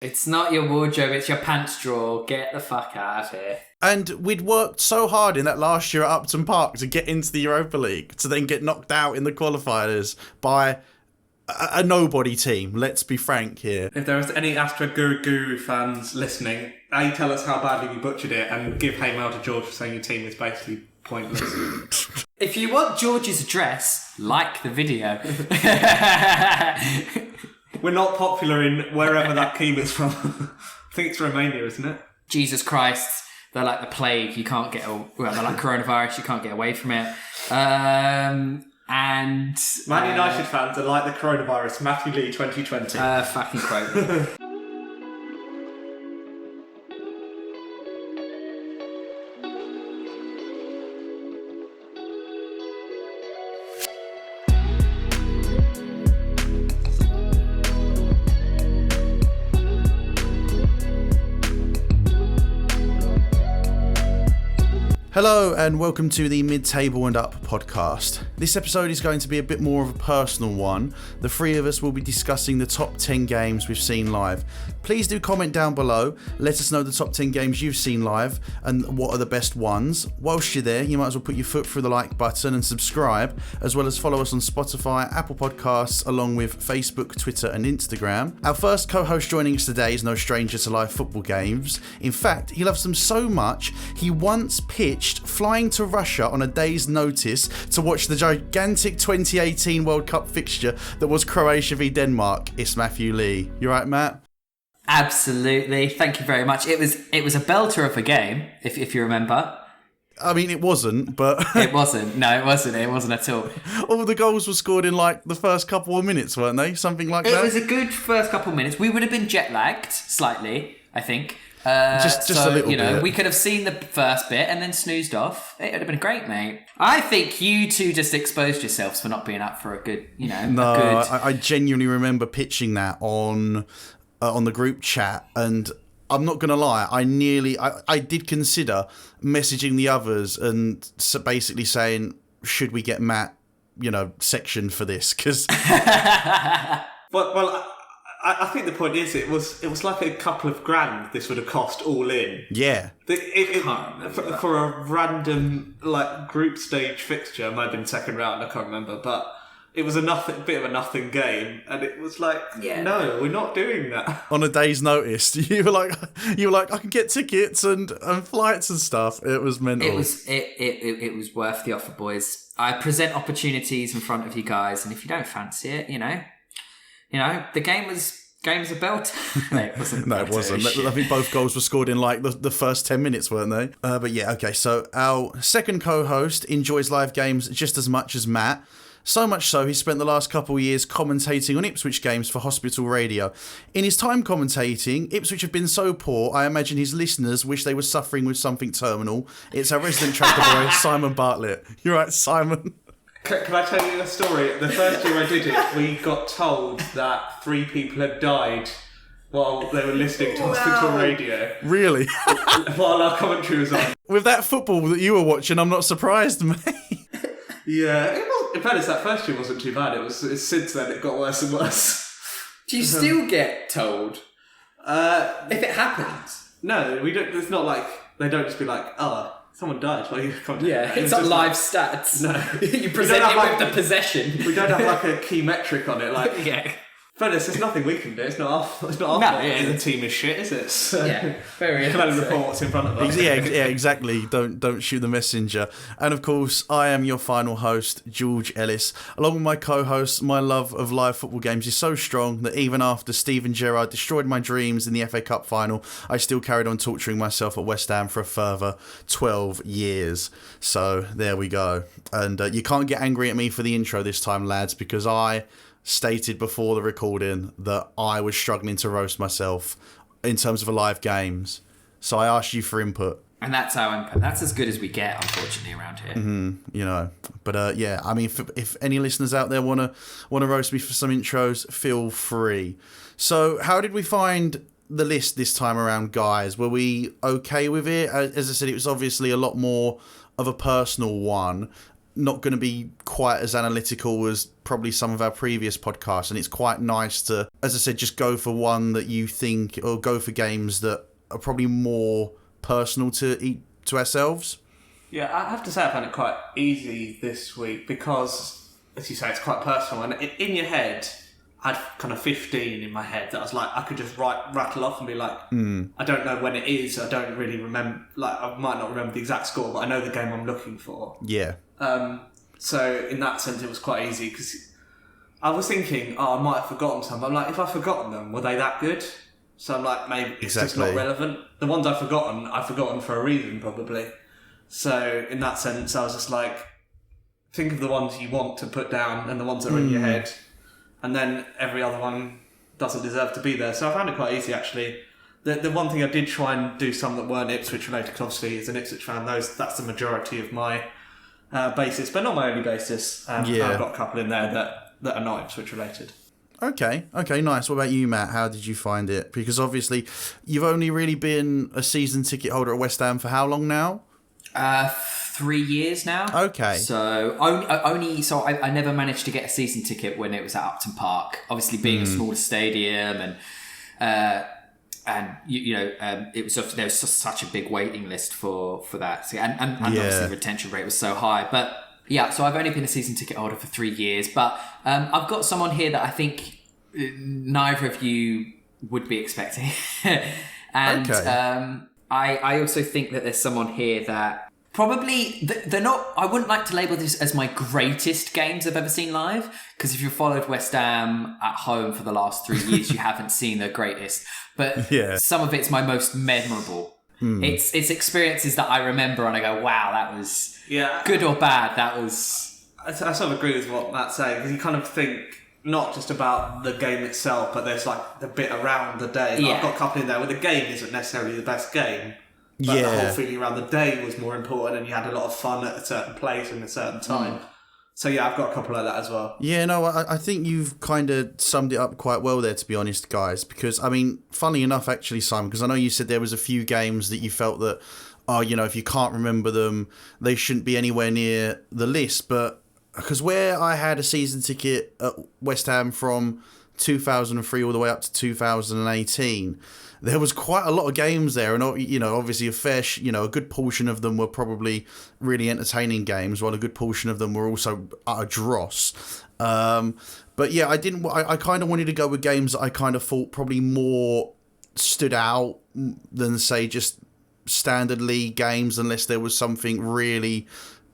It's not your wardrobe, it's your pants drawer. Get the fuck out of here. And we'd worked so hard in that last year at Upton Park to get into the Europa League, to then get knocked out in the qualifiers by a nobody team, let's be frank here. If there is any Astra Guru fans listening, A, tell us how badly we butchered it, and give hey mail to George for saying your team is basically pointless. If you want George's address, like the video. We're not popular in wherever that team is from. I think it's Romania, isn't it? Jesus Christ. They're like the plague. You can't get... Well, they're like coronavirus. You can't get away from it. And... Man United fans are like the coronavirus. Matthew Lee 2020. Fucking quote. Hello and welcome to the Midtable and Up Podcast. This episode is going to be a bit more of a personal one. The three of us will be discussing the top 10 games we've seen live. Please do comment down below, let us know the top 10 games you've seen live and what are the best ones. Whilst you're there, you might as well put your foot through the like button and subscribe, as well as follow us on Spotify, Apple Podcasts, along with Facebook, Twitter and Instagram. Our first co-host joining us today is no stranger to live football games. In fact, he loves them so much, he once pitched flying to Russia on a day's notice to watch the gigantic 2018 World Cup fixture that was Croatia v Denmark. It's Matthew Lee. You right, Matt? Absolutely. Thank you very much. It was a belter of a game, if you remember. I mean, it wasn't, but... It wasn't. No, it wasn't. It wasn't at all. All the goals were scored in, like, the first couple of minutes, weren't they? Something like that? It was a good first couple of minutes. We would have been jet-lagged slightly, I think. Just a little bit. We could have seen the first bit and then snoozed off. It would have been great, mate. I think you two just exposed yourselves for not being up for a good, No, I genuinely remember pitching that on the group chat, and I'm not going to lie, I did consider messaging the others and basically saying, should we get Matt, sectioned for this? Because... Well, I think the point is it was like a couple of grand this would have cost all in. Yeah. For a random group stage fixture, it might have been second round, I can't remember, but it was a bit of a nothing game, and it was like, no, we're not doing that. On a day's notice, you were like, I can get tickets and flights and stuff. It was mental. It was worth the offer, boys. I present opportunities in front of you guys, and if you don't fancy it, the game was a belt. No, it wasn't. No, it wasn't. I think both goals were scored in the first 10 minutes, weren't they? But yeah, okay. So our second co-host enjoys live games just as much as Matt. So much so, he spent the last couple of years commentating on Ipswich games for Hospital Radio. In his time commentating, Ipswich have been so poor, I imagine his listeners wish they were suffering with something terminal. It's our resident tracker boy, Simon Bartlett. You're right, Simon. Can I tell you a story? The first year I did it, we got told that 3 people had died while they were listening to Hospital Radio. Really? While our commentary was on. With that football that you were watching, I'm not surprised, mate. Yeah, in fairness, that first year wasn't too bad. It's since then it got worse and worse. Do you still get told if it happens? No, we don't. It's not like they don't just be like, someone died. Well, you can't. Yeah, it's not live stats. No, you present it with the possession. We don't have a key metric on it. Yeah. Fairness, there's nothing we can do. It's not our fault. The team is shit, is it? So very. You can only report what's in front of us. Yeah, exactly. Don't shoot the messenger. And of course, I am your final host, George Ellis. Along with my co-host, my love of live football games is so strong that even after Steven Gerrard destroyed my dreams in the FA Cup final, I still carried on torturing myself at West Ham for a further 12 years. So there we go. And you can't get angry at me for the intro this time, lads, because I stated before the recording that I was struggling to roast myself in terms of live games. So I asked you for input. And that's our input. That's as good as we get, unfortunately, around here. Mm-hmm, But yeah, I mean, if any listeners out there want to roast me for some intros, feel free. So how did we find the list this time around, guys? Were we okay with it? As I said, it was obviously a lot more of a personal one. not going to be quite as analytical as probably some of our previous podcasts, and it's quite nice to, as I said, just go for one that you think, or go for games that are probably more personal to ourselves. Yeah, I have to say I found it quite easy this week because, as you say, it's quite personal. And in your head, I had kind of 15 in my head that I was like, I could just rattle off and be like, I don't know when it is. I don't really remember. Like, I might not remember the exact score, but I know the game I'm looking for. Yeah. So in that sense, it was quite easy because I was thinking, I might have forgotten some. I'm like, if I've forgotten them, were they that good? So I'm like, maybe it's just not relevant. The ones I've forgotten for a reason, probably. So in that sense, I was just like, think of the ones you want to put down and the ones that are in your head, and then every other one doesn't deserve to be there. So I found it quite easy, actually. The one thing I did try and do some that weren't Ipswich related, because obviously as an Ipswich fan, that's the majority of my basis, but not my only basis. I've got a couple in there that are not Ipswich related. Okay, nice. What about you, Matt? How did you find it? Because obviously you've only really been a season ticket holder at West Ham for how long now? 3 years now. Okay. So I never managed to get a season ticket when it was at Upton Park. Obviously, being a smaller stadium and it was there was such a big waiting list for that. So, and obviously the retention rate was so high. But yeah, so I've only been a season ticket holder for 3 years. But I've got someone here that I think neither of you would be expecting, and I also think that there's someone here that probably they're not. I wouldn't like to label this as my greatest games I've ever seen live, because if you've followed West Ham at home for the last 3 years, you haven't seen the greatest. But some of it's my most memorable. It's experiences that I remember and I go, wow, that was good or bad. That was. I sort of agree with what Matt's saying, because you kind of think not just about the game itself, but there's like the bit around the day. I've got a couple in there where the game isn't necessarily the best game. But the whole feeling around the day was more important, and you had a lot of fun at a certain place and a certain time. So I've got a couple like that as well. Yeah, no, I think you've kind of summed it up quite well there, to be honest, guys. Because, I mean, funnily enough, actually, Simon, because I know you said there was a few games that you felt that, if you can't remember them, they shouldn't be anywhere near the list. But because where I had a season ticket at West Ham from 2003 all the way up to 2018... there was quite a lot of games there, and obviously a good portion of them were probably really entertaining games, while a good portion of them were also a dross. But yeah, I kind of wanted to go with games that I kind of thought probably more stood out than, say, just standard league games, unless there was something really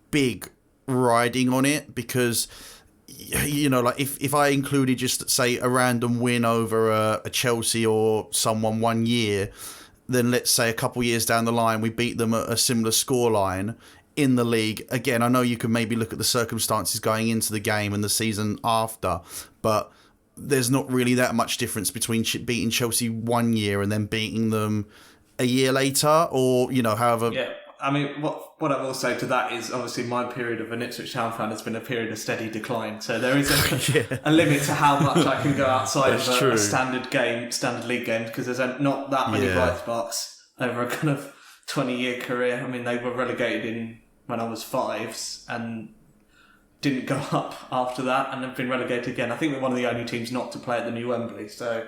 big riding on it, because like if I included just, say, a random win over a Chelsea or someone 1 year, then let's say a couple years down the line we beat them at a similar scoreline in the league. Again, I know you can maybe look at the circumstances going into the game and the season after, but there's not really that much difference between beating Chelsea 1 year and then beating them a year later, or however. Yeah. I mean, what I will say to that is, obviously, my period of an Ipswich Town fan has been a period of steady decline. So there is a limit to how much I can go outside of a standard league game, because there's not that many bright sparks over a kind of 20-year career. I mean, they were relegated when I was 5s and didn't go up after that, and have been relegated again. I think we're one of the only teams not to play at the new Wembley. So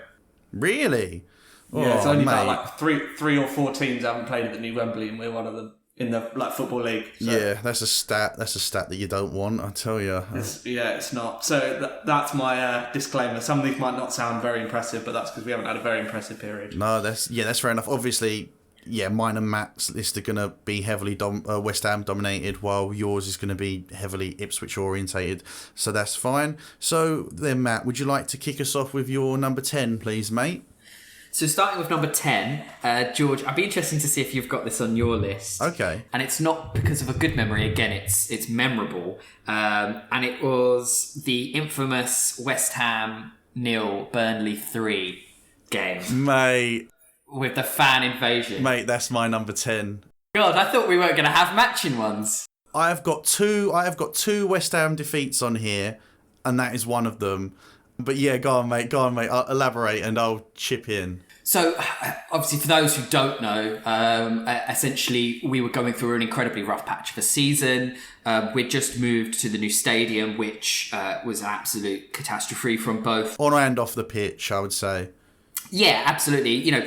really. Yeah, it's only about like three or four teams haven't played at the new Wembley, and we're one of them in the football league. So. Yeah, that's a stat. That's a stat that you don't want, I tell you. It's not. So that's my disclaimer. Some of these might not sound very impressive, but that's because we haven't had a very impressive period. No, that's fair enough. Obviously, mine and Matt's list are going to be heavily West Ham dominated, while yours is going to be heavily Ipswich orientated. So that's fine. So then, Matt, would you like to kick us off with your number 10, please, mate? So starting with number 10, George, I'd be interested to see if you've got this on your list. Okay. And it's not because of a good memory. Again, it's memorable. And it was the infamous West Ham 0, Burnley 3 game. Mate. With the fan invasion. Mate, that's my number 10. God, I thought we weren't going to have matching ones. I have got two West Ham defeats on here, and that is one of them. But yeah, go on, mate. I'll elaborate and I'll chip in. So, obviously, for those who don't know, essentially, we were going through an incredibly rough patch of a season. We'd just moved to the new stadium, which was an absolute catastrophe from both on and off the pitch, I would say. Yeah, absolutely. You know,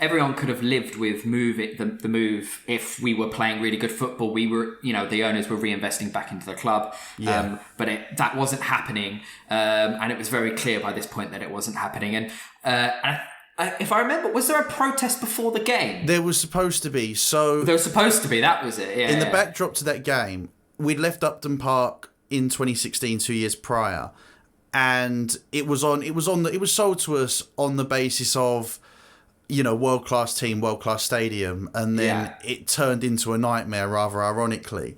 everyone could have lived with the move if we were playing really good football. We were, you know, the owners were reinvesting back into the club, but that wasn't happening, and it was very clear by this point that it wasn't happening. And if I remember, was there a protest before the game? There was supposed to be. So there was supposed to be. That was it. Yeah. In the backdrop to that game, we'd left Upton Park in 2016, 2 years prior, and it was sold to us on the basis of, you know, world class team, world class stadium, and then it turned into a nightmare, rather ironically.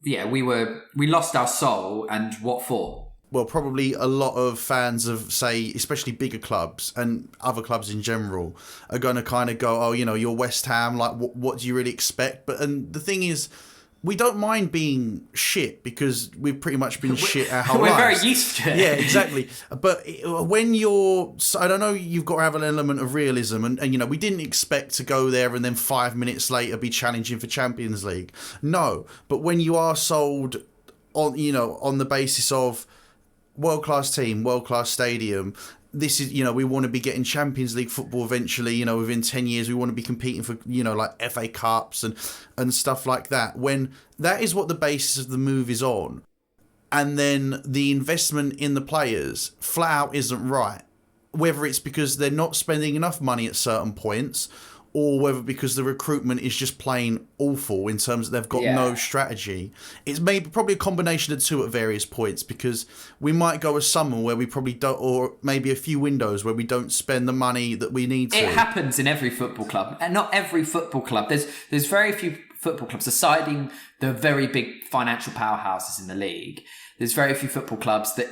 Yeah, we lost our soul, and what for? Well, probably a lot of fans of, say, especially bigger clubs and other clubs in general are going to kind of go, oh, you know, you're West Ham, like, what do you really expect? And the thing is, we don't mind being shit because we've pretty much been shit our whole lives. We're very used to it. Yeah, exactly. But when I don't know, you've got to have an element of realism. And, you know, we didn't expect to go there and then 5 minutes later be challenging for Champions League. No. But when you are sold on, you know, on the basis of world-class team, world-class stadium, this is, you know, we want to be getting Champions League football eventually, you know, within 10 years, we want to be competing for, you know, like FA Cups and stuff like that. When that is what the basis of the move is on, and then the investment in the players flat out isn't right, whether it's because they're not spending enough money at certain points, or whether because the recruitment is just plain awful in terms of they've got no strategy. It's probably a combination of two at various points, because we might go a summer where we probably don't, or maybe a few windows where we don't spend the money that we need to. It happens in every football club, and not every football club. There's very few football clubs, aside the very big financial powerhouses in the league. There's very few football clubs that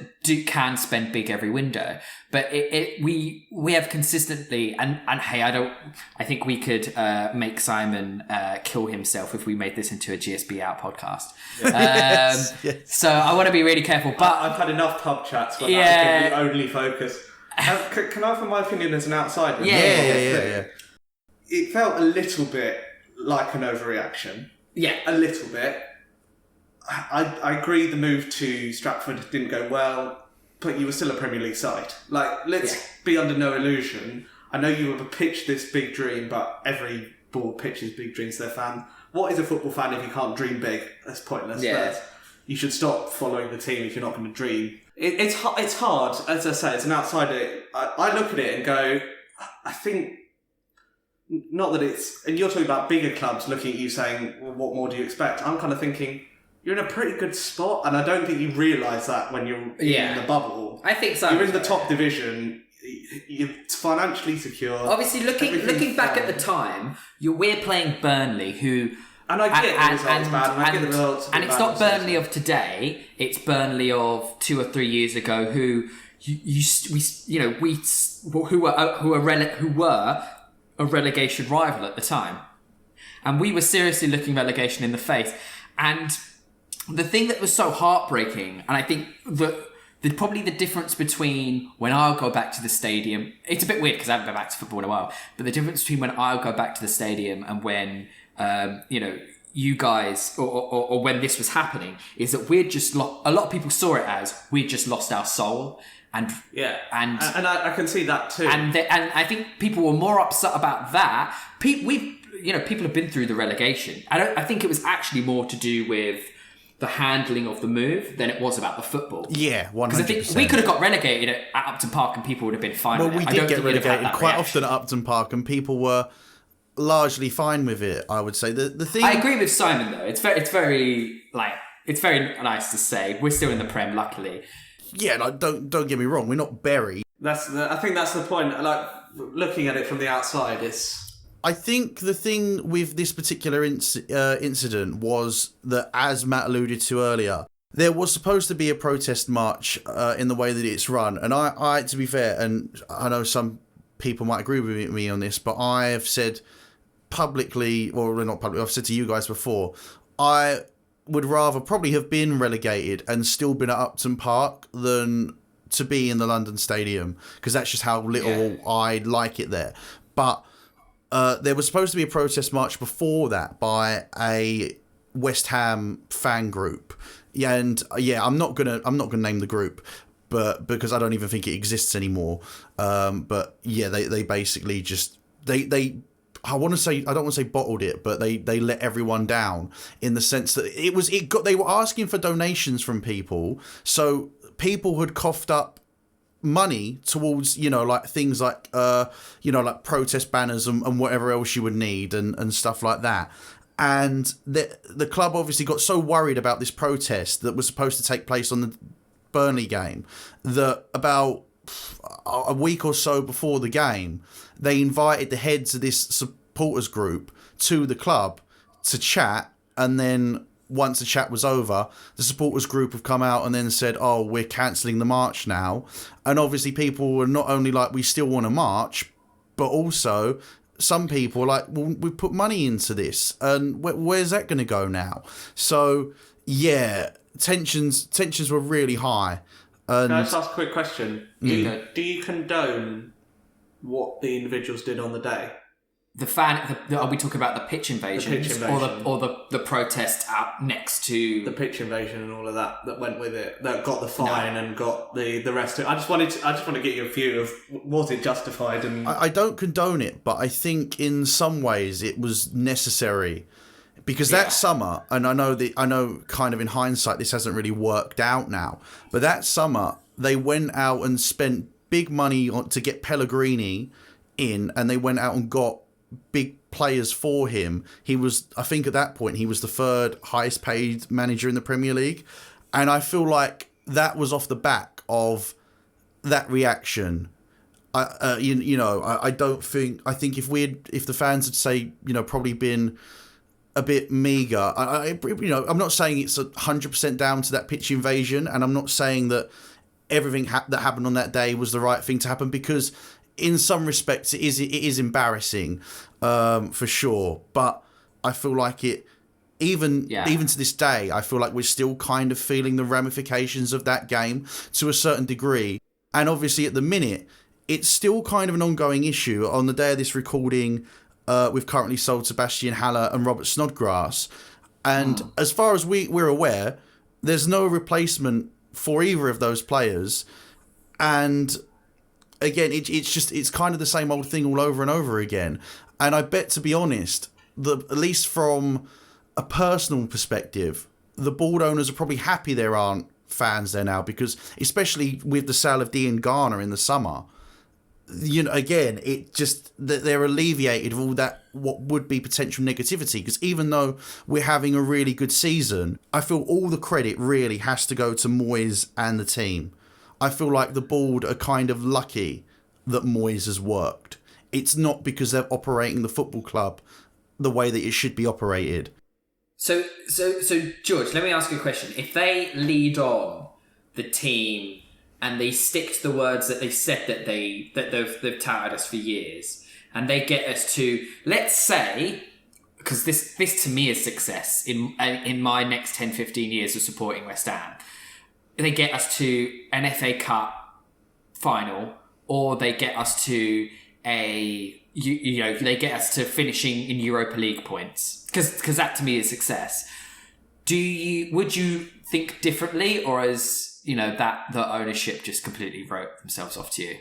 can spend big every window, but we have consistently and hey, I think we could make Simon kill himself if we made this into a GSB Out podcast. Yes. So I want to be really careful. But I've had enough pub chats, but that's the only focus. Can I offer my opinion as an outsider? Yeah. It felt a little bit like an overreaction. Yeah, a little bit. I agree the move to Stratford didn't go well, but you were still a Premier League side. Like, let's be under no illusion. I know you have pitched this big dream, but every board pitches big dreams to their fan. What is a football fan if you can't dream big? That's pointless. Yeah. You should stop following the team if you're not going to dream. It's hard, as I say, as an outsider. I look at it and go, I think, not that it's... And you're talking about bigger clubs looking at you saying, well, what more do you expect? I'm kind of thinking... You're in a pretty good spot, and I don't think you realise that when you're in the bubble. I think so. You're in the top division. You're financially secure. Obviously, looking back at the time, we're playing Burnley, who... And I get the results bad, and I get the results and it's not Burnley of today, it's Burnley of 2 or 3 years ago, who were a relegation rival at the time. And we were seriously looking relegation in the face. And... the thing that was so heartbreaking, and I think probably the difference between when I'll go back to the stadium, it's a bit weird because I haven't been back to football in a while, but the difference between when I'll go back to the stadium and when, you know, you guys, or when this was happening, is that we'd just a lot of people saw it as we'd just lost our soul. And I can see that too. And I think people were more upset about that. People have been through the relegation. I think it was actually more to do with the handling of the move than it was about the football. Yeah, 100%. Because I think we could have got relegated at Upton Park and people would have been fine with it. Well, we did get relegated quite often at Upton Park and people were largely fine with it, I would say. The thing... I agree with Simon, though. It's very nice to say. We're still in the Prem, luckily. Yeah, like, don't get me wrong. We're not Bury. I think that's the point. Like, looking at it from the outside, it's... I think the thing with this particular incident was that, as Matt alluded to earlier, there was supposed to be a protest march in the way that it's run. And I, to be fair, and I know some people might agree with me on this, but I have said publicly, or not publicly, I've said to you guys before, I would rather probably have been relegated and still been at Upton Park than to be in the London Stadium because that's just how little I like it there. But there was supposed to be a protest march before that by a West Ham fan group. Yeah, and I'm not gonna name the group, but because I don't even think it exists anymore. But yeah, they basically just they I don't want to say bottled it, but they let everyone down in the sense that they were asking for donations from people, so people had coughed up money towards like things like like protest banners and whatever else you would need and stuff like that. And the club obviously got so worried about this protest that was supposed to take place on the Burnley game that about a week or so before the game, they invited the heads of this supporters group to the club to chat, and then once the chat was over, the supporters group have come out and then said, oh, we're cancelling the march now. And obviously people were not only like, we still want to march, but also some people were like, well, we put money into this, and where's that going to go now? So yeah, tensions were really high. And can I just ask a quick question? Do you condone what the individuals did on the day? Are we talking about the pitch invasion, or the protest out next to the pitch invasion and all of that went with it, that got the fine and got the rest of it? I just want to get your view of, was it justified? And I don't condone it, but I think in some ways it was necessary. Because that summer, and I know kind of in hindsight this hasn't really worked out now, but that summer they went out and spent big money to get Pellegrini in, and they went out and got big players for him. I think at that point he was the third highest paid manager in the Premier League, and I feel like that was off the back of that reaction. I think if the fans had say probably been a bit meager. I'm not saying it's 100% down to that pitch invasion, and I'm not saying that everything that happened on that day was the right thing to happen, because in some respects it is embarrassing, for sure. But I feel like even to this day, I feel like we're still kind of feeling the ramifications of that game to a certain degree. And obviously at the minute, it's still kind of an ongoing issue. On the day of this recording, we've currently sold Sebastian Haller and Robert Snodgrass. And as far as we're aware, there's no replacement for either of those players. And again, it's kind of the same old thing all over and over again. And I bet, to be honest, at least from a personal perspective, the board owners are probably happy there aren't fans there now, because especially with the sale of Dean Garner in the summer, again, it just that they're alleviated of all that what would be potential negativity. Because even though we're having a really good season, I feel all the credit really has to go to Moyes and the team. I feel like the board are kind of lucky that Moyes has worked. It's not because they're operating the football club the way that it should be operated. So George, let me ask you a question. If they lead on the team and they stick to the words that they said that they've touted us for years, and they get us to, let's say, because this to me is success in my next 10, 15 years of supporting West Ham, they get us to an FA Cup final, or they get us to they get us to finishing in Europa League points, because that to me is success. Would you think differently, or is that the ownership just completely wrote themselves off to you?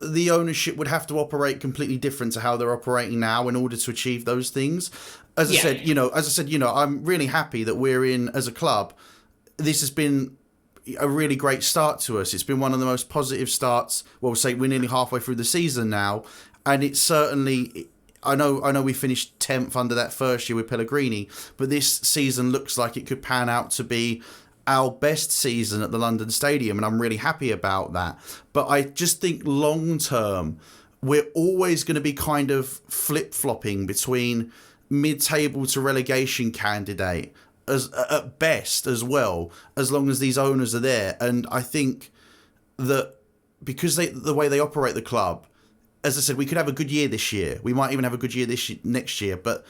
The ownership would have to operate completely different to how they're operating now in order to achieve those things. As I said, I'm really happy that we're in as a club. This has been a really great start to us. It's been one of the most positive starts. Well, we'll say we're nearly halfway through the season now, and it's certainly. I know we finished 10th under that first year with Pellegrini, but this season looks like it could pan out to be our best season at the London Stadium, and I'm really happy about that. But I just think long term, we're always going to be kind of flip-flopping between mid-table to relegation candidate at best as well, as long as these owners are there. And I think that because the way they operate the club, as I said, we could have a good year this year. We might even have a good year next year, but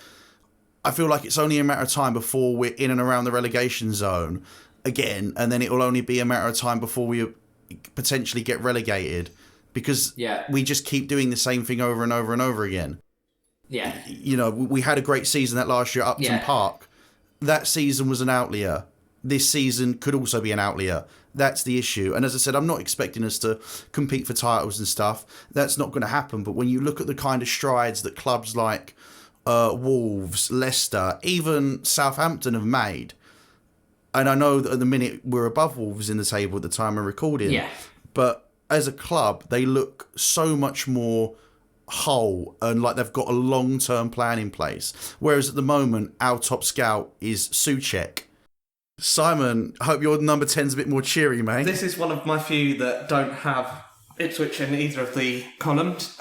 I feel like it's only a matter of time before we're in and around the relegation zone again, and then it will only be a matter of time before we potentially get relegated because we just keep doing the same thing over and over and over again. Yeah. You know, we had a great season that last year at Upton Park. That season was an outlier. This season could also be an outlier. That's the issue. And as I said, I'm not expecting us to compete for titles and stuff. That's not going to happen. But when you look at the kind of strides that clubs like Wolves, Leicester, even Southampton have made, and I know that at the minute we're above Wolves in the table at the time of recording, but as a club, they look so much more whole and like they've got a long-term plan in place. Whereas at the moment, our top scout is Souček. Simon, I hope your number 10's a bit more cheery, mate. This is one of my few that don't have Ipswich in either of the columns.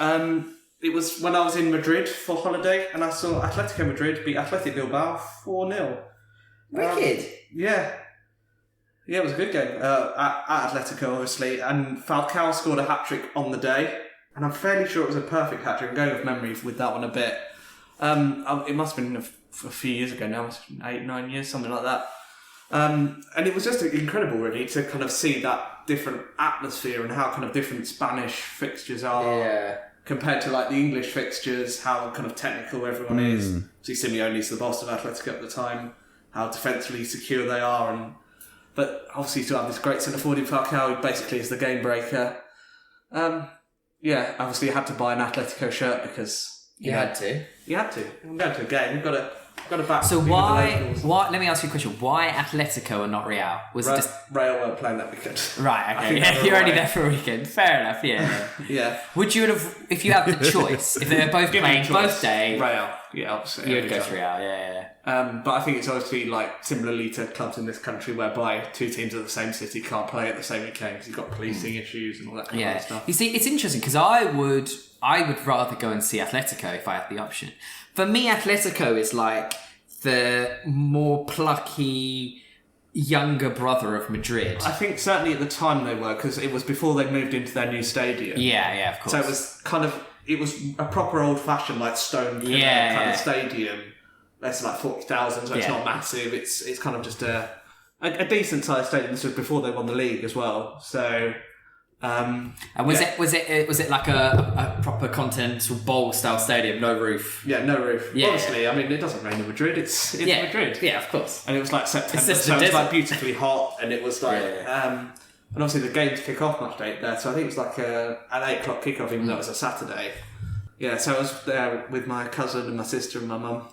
It was when I was in Madrid for holiday and I saw Atletico Madrid beat Athletic Bilbao 4-0. Wicked. Yeah, it was a good game at Atletico, obviously, and Falcao scored a hat-trick on the day, and I'm fairly sure it was a perfect hat-trick. I'm going off memory with that one a bit. It must have been a few years ago now, 8-9 years, something like that. And it was just incredible, really, to kind of see that different atmosphere and how kind of different Spanish fixtures are compared to like the English fixtures, how kind of technical everyone is. See, Simeone's the boss of Atletico at the time, how defensively secure they are, but obviously to have this great centre forward in Falcao, who basically is the game breaker. Obviously you had to buy an Atletico shirt because you had to. I'm going to a game. You've got to back. So why? Let me ask you a question. Why Atletico and not Real? Was it just Real weren't playing that weekend? Right. Okay. Yeah, you're only there for a weekend. Fair enough. Yeah. Yeah. Would you have, if you had the choice, if they were both playing both day? Real. Yeah, obviously. You would go to Real. Yeah. But I think it's obviously like similarly to clubs in this country whereby two teams of the same city can't play at the same weekend because you've got policing issues and all that kind of stuff. You see, it's interesting because I would rather go and see Atletico if I had the option. For me, Atletico is like the more plucky younger brother of Madrid. I think certainly at the time they were, because it was before they moved into their new stadium. Yeah, of course. So it was it was a proper old-fashioned like stone kind of stadium. It's like 40,000, so it's not massive. It's kind of just a decent-sized stadium. This was before they won the league as well. So. And was it like a proper continental bowl style stadium, no roof? Yeah, no roof. Yeah, obviously, I mean, it doesn't rain in Madrid. It's Madrid. Yeah, of course. And it was like September, so it was like beautifully hot, and it was like, and obviously the games kick off match date there, so I think it was like an 8:00 kickoff, even though it was a Saturday. Yeah, so I was there with my cousin and my sister and my mum.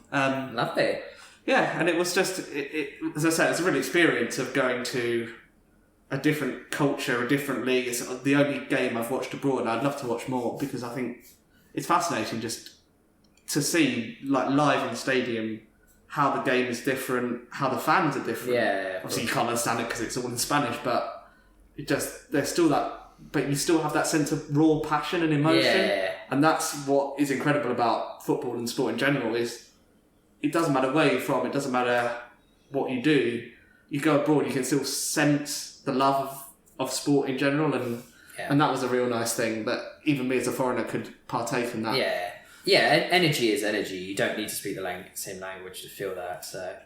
Lovely. Yeah, and it was just, as I said, it's a real experience of going to a different culture, a different league. It's the only game I've watched abroad, and I'd love to watch more because I think it's fascinating just to see, like, live in the stadium, how the game is different, how the fans are different. Yeah. Obviously, you can't understand it because it's all in Spanish, but there's still that, but you still have that sense of raw passion and emotion. Yeah. And that's what is incredible about football and sport in general is it doesn't matter where you're from, it doesn't matter what you do. You go abroad, you can still sense the love of sport in general, and that was a real nice thing that even me as a foreigner could partake in that. Energy is energy. You don't need to speak the same language to feel that, so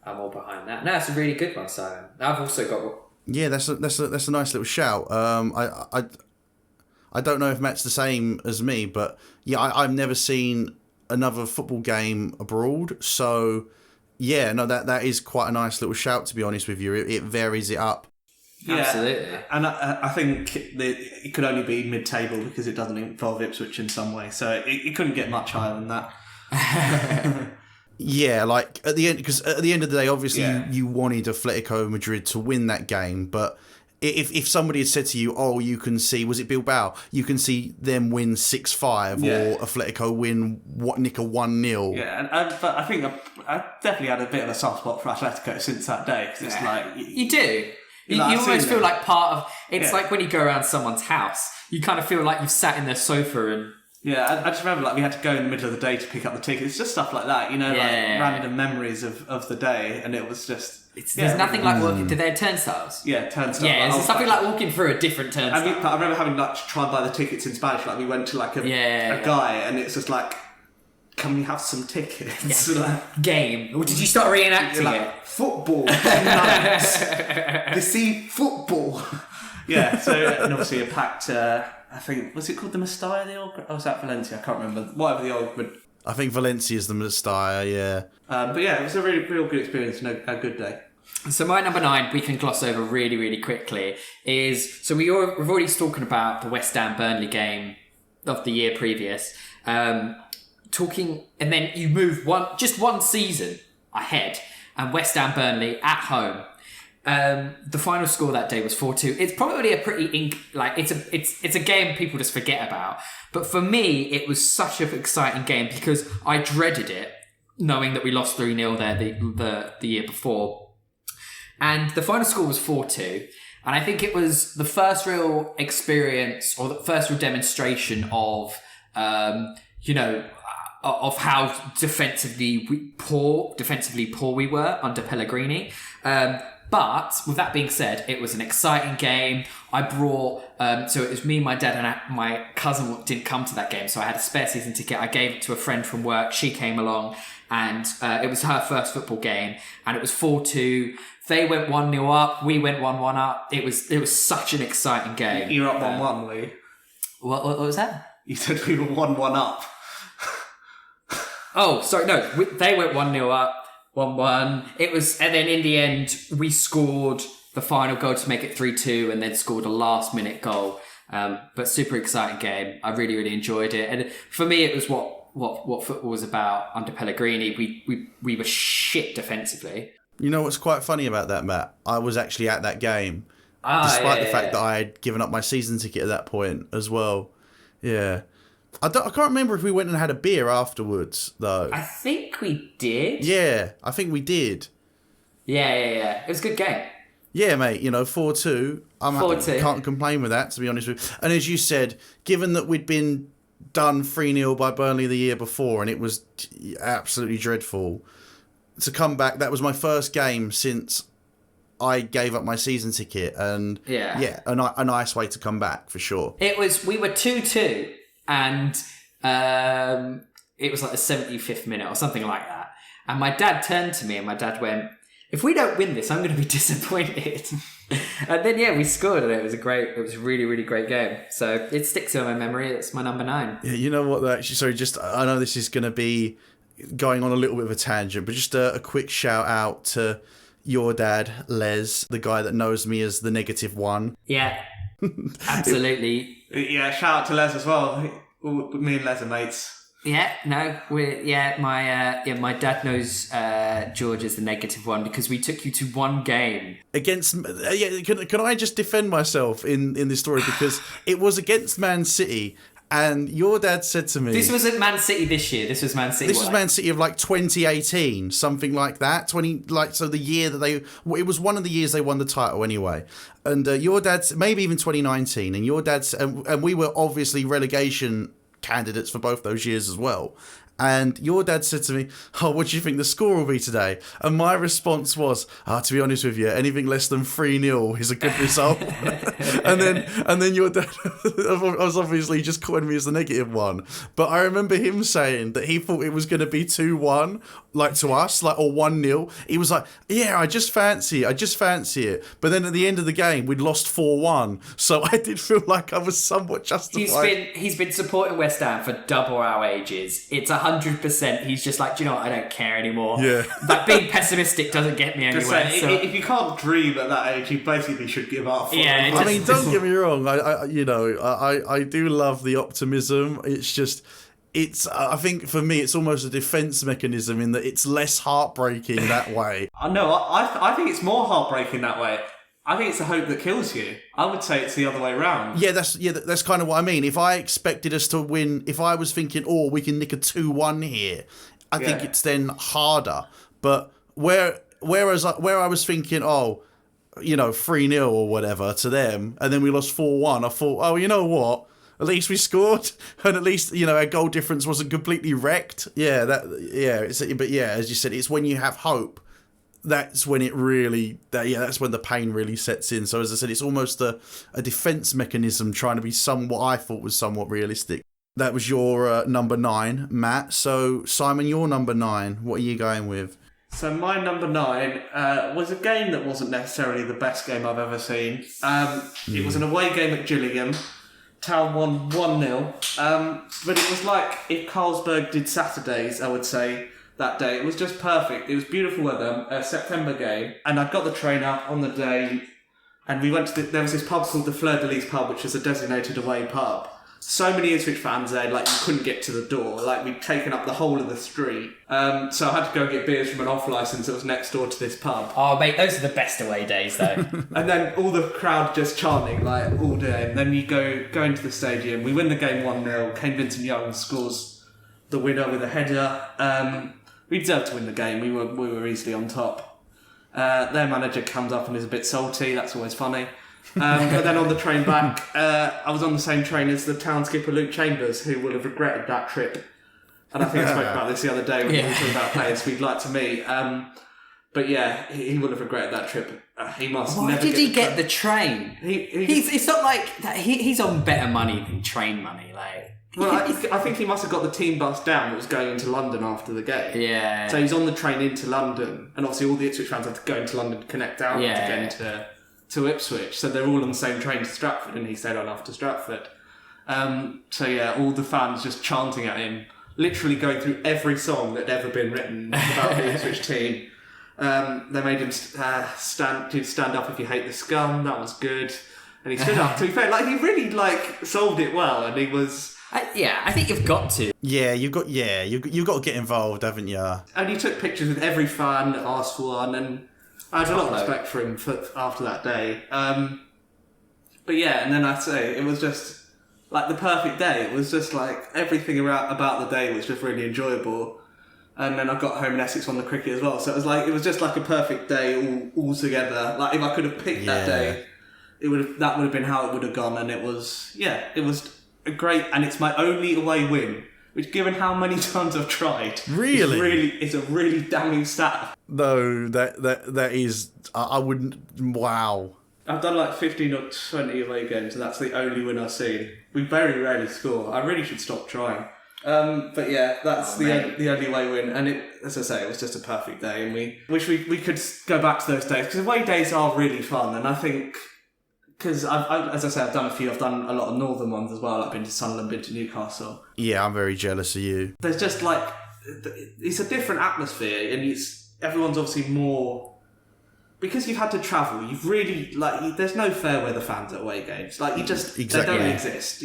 I'm all behind that. No, it's a really good one, Simon. I've also got... Yeah, that's a nice little shout. I don't know if Matt's the same as me, but I've never seen another football game abroad, so yeah, no, that is quite a nice little shout, to be honest with you. It varies it up. Yeah, absolutely. And I think it could only be mid-table because it doesn't involve Ipswich in some way, so it couldn't get much higher than that. Yeah, like at the end, because at the end of the day, obviously you wanted Atletico Madrid to win that game, but if somebody had said to you, "Oh, you can see," was it Bilbao? You can see them win 6-5 or Atletico nick a 1-0. Yeah, but I think I definitely had a bit of a soft spot for Atletico since that day because it's like you do. You almost feel like part of... It's like when you go around someone's house, you kind of feel like you've sat in their sofa and... Yeah, I just remember like we had to go in the middle of the day to pick up the tickets. It's just stuff like that, random memories of the day, and it was just... There's nothing like walking... Did they have turnstiles? Yeah, turnstiles. Yeah, it's something like walking through a different turnstile. I remember having to try and buy the tickets in Spanish. Like we went to like a guy, and it's just like... Can we have some tickets? Game. Or did you start reenacting it? Football. Nights. They see football. Yeah, so and obviously a packed, I think, was it called the Mestalla, the old, or was that Valencia? I can't remember. Whatever the old... I think Valencia's the Mestalla, yeah. But yeah, it was a real good experience and a good day. So my number 9, we can gloss over really, really quickly, is... So we've already talking about the West Ham Burnley game of the year previous. And then you move just one season ahead, and West Ham Burnley at home. The final score that day was 4-2. It's probably a pretty it's a game people just forget about. But for me, it was such an exciting game because I dreaded it, knowing that we lost 3-0 there the year before. And the final score was 4-2. And I think it was the first real experience or the first real demonstration of, of how defensively poor we were under Pellegrini. But with that being said, it was an exciting game. I brought, so it was me, my dad, and my cousin didn't come to that game. So I had a spare season ticket. I gave it to a friend from work. She came along, and it was her first football game. And it was 4-2. They went 1-0 up. We went 1-1 up. It was such an exciting game. You're up 1-1, Lee. What was that? You said we were 1-1 up. Oh, sorry. No, they went 1-0 up. 1-1. It was, and then in the end, we scored the final goal to make it 3-2, and then scored a last-minute goal. But super exciting game. I really, really enjoyed it, and for me, it was what football was about under Pellegrini. We were shit defensively. You know what's quite funny about that, Matt? I was actually at that game, despite the fact that I had given up my season ticket at that point as well. Yeah. I can't remember if we went and had a beer afterwards, though. I think we did. Yeah, I think we did. Yeah. It was a good game. Yeah, mate, 4-2. 4-2. Can't complain with that, to be honest with you. And as you said, given that we'd been done 3-0 by Burnley the year before, and it was absolutely dreadful, to come back, that was my first game since I gave up my season ticket. And a nice way to come back, for sure. We were 2-2. And it was like the 75th minute or something like that. And my dad turned to me and my dad went, "If we don't win this, I'm going to be disappointed." And then, we scored, and it was a really, really great game. So it sticks in my memory. It's my number 9. Yeah, you know what, actually, sorry, I know this is going to be going on a little bit of a tangent, but just a quick shout out to your dad, Les, the guy that knows me as the negative one. Yeah. Absolutely. Yeah, shout out to Les as well. Me and Les are mates. Yeah, no, my dad knows George as the negative one because we took you to one game against. Can I just defend myself in this story because it was against Man City. And your dad said to me... This wasn't Man City this year. This was Man City. This was Man City of 2018, something like that. So the year that it was one of the years they won the title anyway. And your dad's, maybe even 2019, and your dad's, and we were obviously relegation candidates for both those years as well. And your dad said to me, "Oh, what do you think the score will be today?" And my response was, to be honest with you, anything less than 3-0 is a good result. and then your dad was obviously just calling me as the negative one. But I remember him saying that he thought it was going to be 2-1, to us, or 1-0. He was like, "Yeah, I just fancy it." But then at the end of the game, we'd lost 4-1. So I did feel like I was somewhat justified. He's been supporting West Ham for double our ages. It's 100%. He's just like, "Do you know what? I don't care anymore." Yeah. Like, being pessimistic doesn't get me anywhere. If you can't dream at that age, you basically should give up. Yeah. I mean, don't get me wrong. I do love the optimism. It's just, I think for me, it's almost a defense mechanism in that it's less heartbreaking that way. No, I think it's more heartbreaking that way. I think it's the hope that kills you. I would say it's the other way around. Yeah, that's kind of what I mean. If I expected us to win, if I was thinking, we can nick a 2-1 here, I think it's then harder. But whereas I was thinking, 3-0 or whatever to them, and then we lost 4-1, I thought, you know what? At least we scored, and at least our goal difference wasn't completely wrecked. But as you said, it's when you have hope. That's when that's when the pain really sets in. So as I said, it's almost a defense mechanism trying to be what I thought was somewhat realistic. That was your number 9, Matt. So Simon, your number 9, what are you going with? So my number 9 was a game that wasn't necessarily the best game I've ever seen. It was an away game at Gillingham. Town won 1-0. But it was like if Carlsberg did Saturdays, I would say, that day. It was just perfect. It was beautiful weather, a September game. And I got the train up on the day, and we went to there was this pub called the Fleur de Lis pub, which was a designated away pub. So many Ipswich fans there, like you couldn't get to the door. Like we'd taken up the whole of the street. So I had to go and get beers from an off licence that was next door to this pub. Oh mate, those are the best away days though. And then all the crowd just chanting like all day. And then you go into the stadium. We win the game 1-0. Kane Vincent-Young scores the winner with a header. We deserved to win the game. We were easily on top. Their manager comes up and is a bit salty. That's always funny. But then on the train back, I was on the same train as the town skipper Luke Chambers, who will have regretted that trip. And I think I spoke about this the other day when we were talking about players we'd like to meet. But yeah, he will have regretted that trip. He must. Why never did he get the the train? It's not like that. He's on better money than train money. Like, well, I think he must have got the team bus down that was going into London after the game. Yeah. So he's on the train into London, and obviously all the Ipswich fans had to go into London to connect out again to Ipswich. So they're all on the same train to Stratford, and he stayed on after Stratford. So yeah, all the fans just chanting at him, literally going through every song that had ever been written about the Ipswich team. They made him stand up if you hate the scum. That was good, and he stood up. To be fair, like he really solved it well, and he was. I think you've got to. Yeah, you've got to get involved, haven't you? And he took pictures with every fan that asked for one, and I had a lot of respect for him after that day. But yeah, and then I'd say it was just like the perfect day. It was just like everything about the day was just really enjoyable. And then I got home and Essex won the cricket as well. So it was just like a perfect day all together. Like if I could have picked that day, that would have been how it would have gone. And it was a great, and it's my only away win, which given how many times I've tried, it's a really damning stat. No, that is, I wouldn't, wow. I've done like 15 or 20 away games, and that's the only win I've seen. We very rarely score. I really should stop trying. But yeah, that's the only away win, and it, as I say, it was just a perfect day, and we wish we could go back to those days, because away days are really fun, and I think, because as I say, I've done a few. I've done a lot of northern ones as well. I've been to Sunderland, been to Newcastle. Yeah, I'm very jealous of you. There's just it's a different atmosphere, and everyone's obviously more, because you've had to travel. You've really there's no fair weather fans at away games. They don't exist.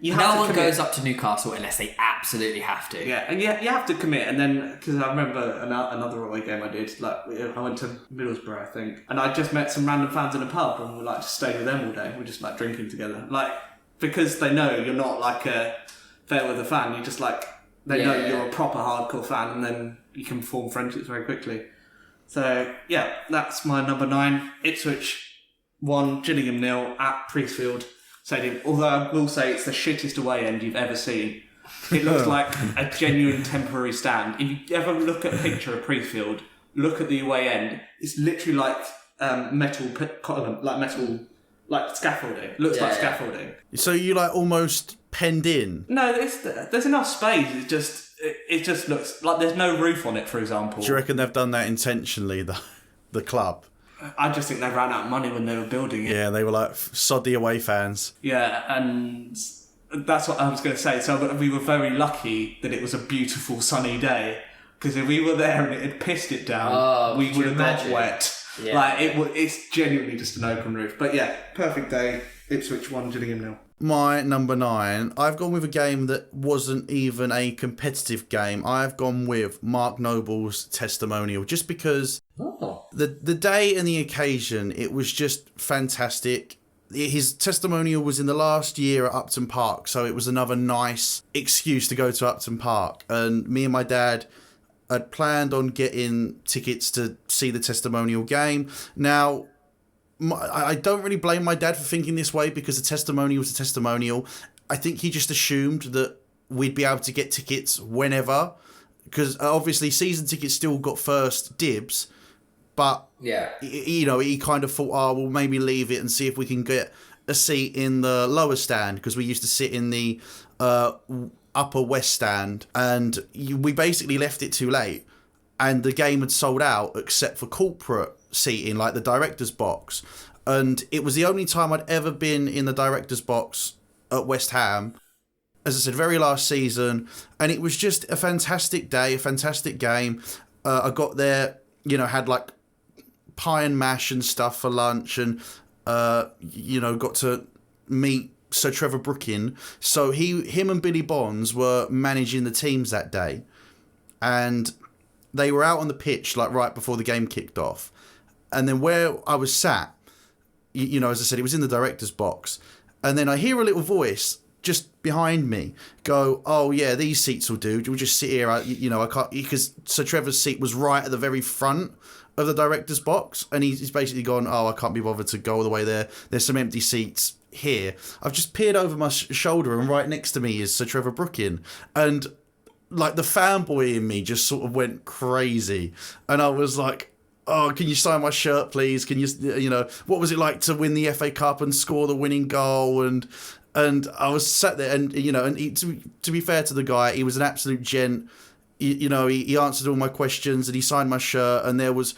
No one goes up to Newcastle unless they absolutely have to. Yeah, and you have to commit. And then, because I remember another away game I did, I went to Middlesbrough, I think, and I just met some random fans in a pub, and we just stayed with them all day. We're just drinking together, because they know you're not a fair weather fan. You just they know you're a proper hardcore fan, and then you can form friendships very quickly. So yeah, that's my number 9. Ipswich 1, Gillingham 0 at Priestfield Stadium. Although I will say it's the shittest away end you've ever seen. It looks like a genuine temporary stand. If you ever look at a picture of Priestfield, look at the away end. It's literally metal column, metal, scaffolding. Looks like scaffolding. So you almost penned in? No, there's enough space. It just looks like there's no roof on it, for example. Do you reckon they've done that intentionally, the club? I just think they ran out of money when they were building it. Yeah, they were sod the away fans. Yeah, and that's what I was going to say. So we were very lucky that it was a beautiful sunny day, because if we were there and it had pissed it down, we would have got wet. Yeah. It's genuinely just an open roof. But yeah, perfect day. Ipswich 1, Gillingham 0. My number 9, I've gone with a game that wasn't even a competitive game. I've gone with Mark Noble's testimonial, just because the day and the occasion, it was just fantastic. His testimonial was in the last year at Upton Park, so it was another nice excuse to go to Upton Park. And me and my dad had planned on getting tickets to see the testimonial game. Now, I don't really blame my dad for thinking this way, because the testimonial was a testimonial. I think he just assumed that we'd be able to get tickets whenever, because obviously season tickets still got first dibs, but he kind of thought, we'll maybe leave it and see if we can get a seat in the lower stand, because we used to sit in the upper west stand, and we basically left it too late. and the game had sold out except for corporate seating, like the director's box. And it was the only time I'd ever been in the director's box at West Ham. As I said, very last season, and it was just a fantastic day, a fantastic game. I got there, had like pie and mash and stuff for lunch, and got to meet Sir Trevor Brooking. So him and Billy Bonds were managing the teams that day, and they were out on the pitch like right before the game kicked off. And then where I was sat, as I said, it was in the director's box, and then I hear a little voice just behind me go, "Oh yeah, these seats will do. We'll just sit here." I can't, because Sir Trevor's seat was right at the very front of the director's box, and he's basically gone, "Oh, I can't be bothered to go all the way there. There's some empty seats here." I've just peered over my shoulder, and right next to me is Sir Trevor Brooking, and like the fanboy in me just sort of went crazy, and I was like, "Oh, can you sign my shirt, please? Can you, what was it like to win the FA Cup and score the winning goal?" And I was sat there, and to be fair to the guy, he was an absolute gent. He answered all my questions, and he signed my shirt. And there was,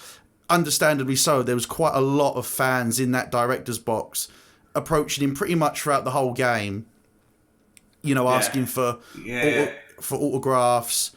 understandably so, there was quite a lot of fans in that director's box approaching him pretty much throughout the whole game. Asking for autographs,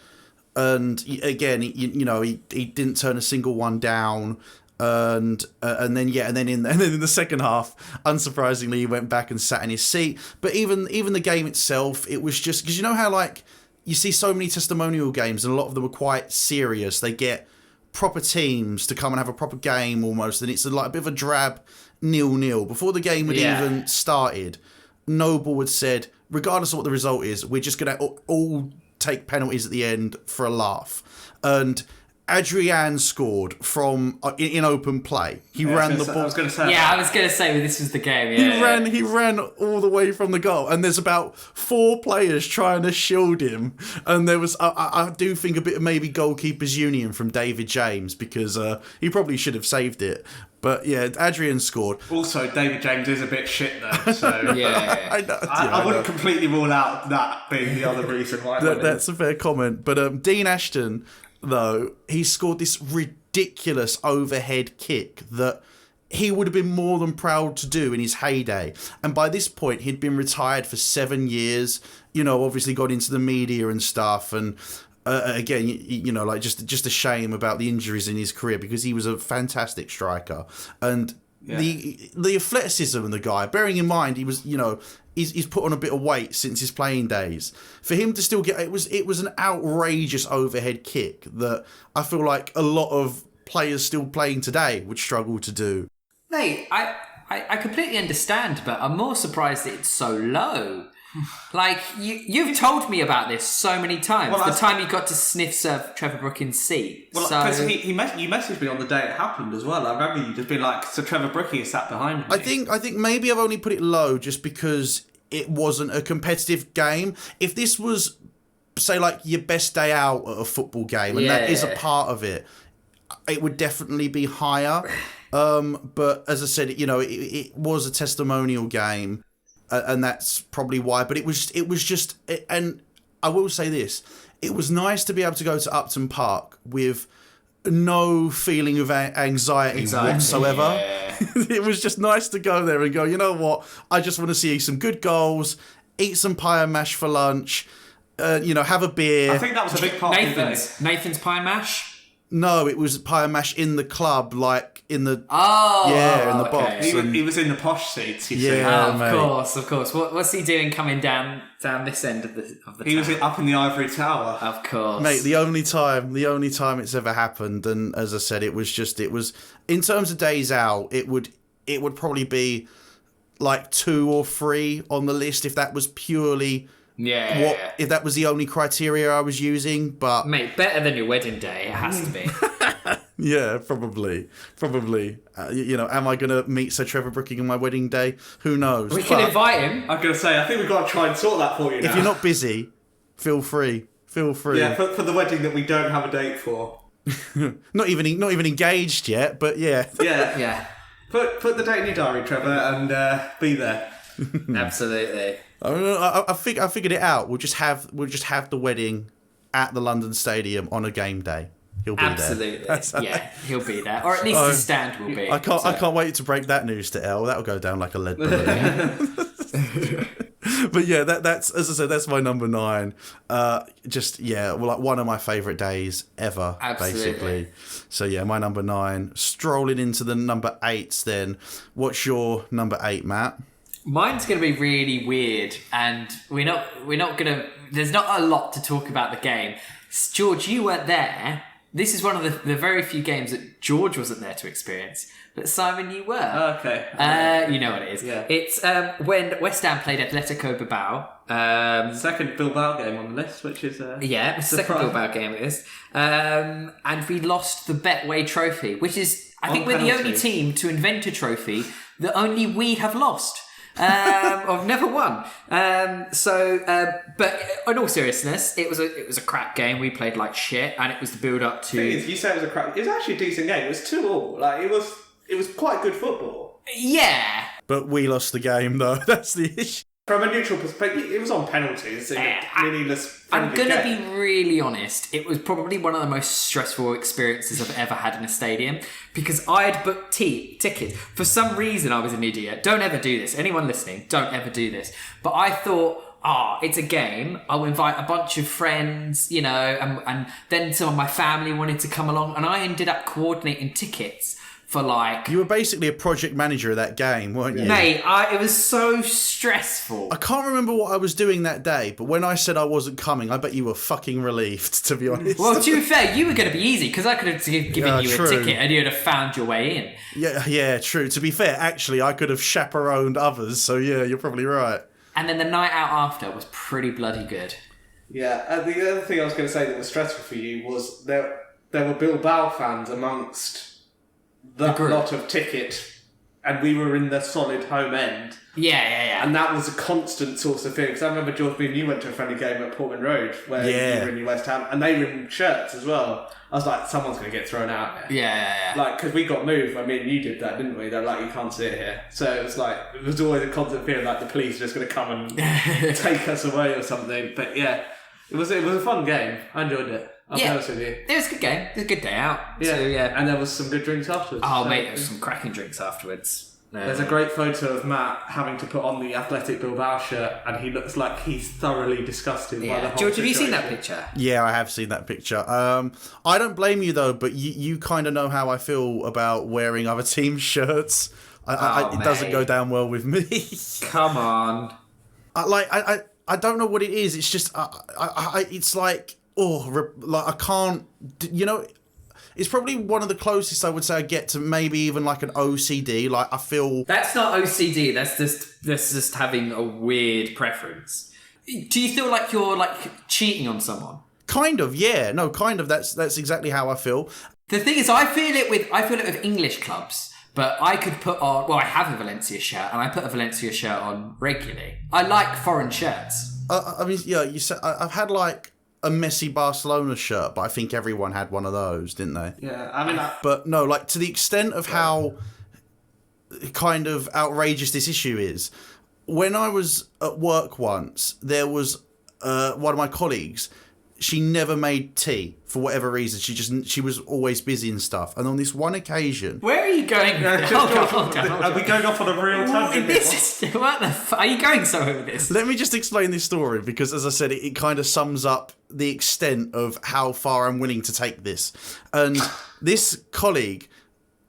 and again, he didn't turn a single one down. And then in the second half, unsurprisingly, he went back and sat in his seat. But even the game itself, it was just because how like you see so many testimonial games, and a lot of them are quite serious. They get proper teams to come and have a proper game almost, and it's like a bit of a drab 0-0 before the game had even started. Noble had said, regardless of what the result is, we're just gonna all take penalties at the end for a laugh, and Adrian scored from in open play. He ran the ball. I was going to say this was the game. He ran all the way from the goal, and there's about 4 players trying to shield him. And there was, I do think, a bit of maybe goalkeepers union from David James, because he probably should have saved it. But yeah, Adrian scored. Also, David James is a bit shit though, so yeah. I wouldn't completely rule out that being the other reason why. That's a fair comment. But Dean Ashton, though, he scored this ridiculous overhead kick that he would have been more than proud to do in his heyday. And by this point, he'd been retired for 7 years, obviously got into the media and stuff. And again, like just a shame about the injuries in his career, because he was a fantastic striker. And the athleticism of the guy, bearing in mind he was, he's put on a bit of weight since his playing days. For him to still get it was an outrageous overhead kick that I feel like a lot of players still playing today would struggle to do. Mate, I completely understand, but I'm more surprised that it's so low. Like, you've told me about this so many times. Well, time you got to sniff Sir Trevor Brooking's seat. Well, because you messaged me on the day it happened as well. I remember you just being like, Sir Trevor Brooking sat behind me. I think maybe I've only put it low just because it wasn't a competitive game. If this was, say, like your best day out at a football game, and that is a part of it, it would definitely be higher. But as I said, it was a testimonial game. And that's probably why. But it was just, and I will say this, it was nice to be able to go to Upton Park with no feeling of anxiety whatsoever. Yeah. It was just nice to go there and go, you know what, I just want to see some good goals, eat some pie and mash for lunch, have a beer. I think that was a big part of the day. Nathan's pie and mash? No, it was pie and mash in the club, like in the... in the box. He was in the posh seats, you see. Of course. What's he doing coming down this end of the He was up in the ivory tower. Of course. Mate, the only time it's ever happened, and as I said, it was in terms of days out, it would probably be like 2 or 3 on the list if that was purely... if that was the only criteria I was using, but... Mate, better than your wedding day, it has to be. Yeah, probably. Am I going to meet Sir Trevor Brooking on my wedding day? Who knows? We can invite him. I'm going to say, I think we've got to try and sort that for you now. If you're not busy, feel free. Yeah, for the wedding that we don't have a date for. not even engaged yet, but yeah. Yeah. Put the date in your diary, Trevor, and be there. Absolutely. I figured it out. We'll just have the wedding at the London Stadium on a game day. he'll be Absolutely. there. Yeah, he'll be there. Or at least his stand will be. I can't wait to break that news to Elle. That'll go down like a lead balloon. But yeah, that's, as I said, that's my number 9. One of my favourite days ever, basically. So yeah, my number 9. Strolling into the number 8s then. What's your number 8, Matt? Mine's going to be really weird, and we're not going to... There's not a lot to talk about the game. George, you weren't there. This is one of the very few games that George wasn't there to experience. But Simon, you were. Okay. You know what it is. Yeah. It's when West Ham played Atletico Bilbao. Second Bilbao game on the list, which is yeah, it was the second Bilbao game it is. And we lost the Betway Trophy, which is, I think we're the only team to invent a trophy that only we have lost. I've never won. But in all seriousness, it was a crap game. We played like shit, and it was the build up to. You said it was a crap. It was actually a decent game. It was 2-2. Like it was quite good football. Yeah. But we lost the game though. That's the issue. From a neutral perspective, it was on penalties. I'm going to be really honest. It was probably one of the most stressful experiences I've ever had in a stadium because I'd booked tickets. For some reason, I was an idiot. Don't ever do this. Anyone listening, don't ever do this. But I thought, it's a game. I'll invite a bunch of friends, and then some of my family wanted to come along. And I ended up coordinating tickets for like... You were basically a project manager of that game, weren't you? Mate, it was so stressful. I can't remember what I was doing that day, but when I said I wasn't coming, I bet you were fucking relieved, to be honest. Well, to be fair, you were going to be easy, because I could have given you true. a ticket and you'd have found your way in. Yeah, true. To be fair, actually, I could have chaperoned others, so yeah, you're probably right. And then the night out after was pretty bloody good. Yeah, the other thing I was going to say that was stressful for you was there were Bilbao fans amongst... that lot of ticket, and we were in the solid home end. Yeah. And that was a constant source of fear. Because I remember, George, me and you went to a friendly game at Portman Road where you were in your West Ham, and they were in shirts as well. I was like, someone's going to get thrown out here. Yeah. Like, because we got moved. I mean, you did that, didn't we? They're like, you can't sit here. So it was like, it was always a constant fear like the police are just going to come and take us away or something. But yeah, it was a fun game. I enjoyed it. I'll be honest with you. It was a good game. It was a good day out. Yeah. So, yeah. And there was some good drinks afterwards. Oh, mate, there was some cracking drinks afterwards. There's a great photo of Matt having to put on the Athletic Bilbao shirt, and he looks like he's thoroughly disgusted by the whole George, have you seen situation. that picture? Yeah, I have seen that picture. I don't blame you though, but you kind of know how I feel about wearing other teams' shirts. It doesn't go down well with me. Come on. I don't know what it is. It's just it's like I can't. It's probably one of the closest I would say I get to maybe even like an OCD. Like I feel that's not OCD. That's just having a weird preference. Do you feel like you're like cheating on someone? Kind of, yeah. No, kind of. That's exactly how I feel. The thing is, I feel it with English clubs, but I could put on. Well, I have a Valencia shirt, and I put a Valencia shirt on regularly. I like foreign shirts. I mean, yeah. You said I've had like a Messi Barcelona shirt, but I think everyone had one of those, didn't they? Yeah, I mean... But no, like, to the extent of how kind of outrageous this issue is, when I was at work once, there was one of my colleagues, she never made tea for whatever reason. She was always busy and stuff. And on this one occasion... Where are you going? Hold on. Are we going off on a real tangent? What the fuck? Are you going somewhere with this? Let me just explain this story, because as I said, it kind of sums up the extent of how far I'm willing to take this. And this colleague,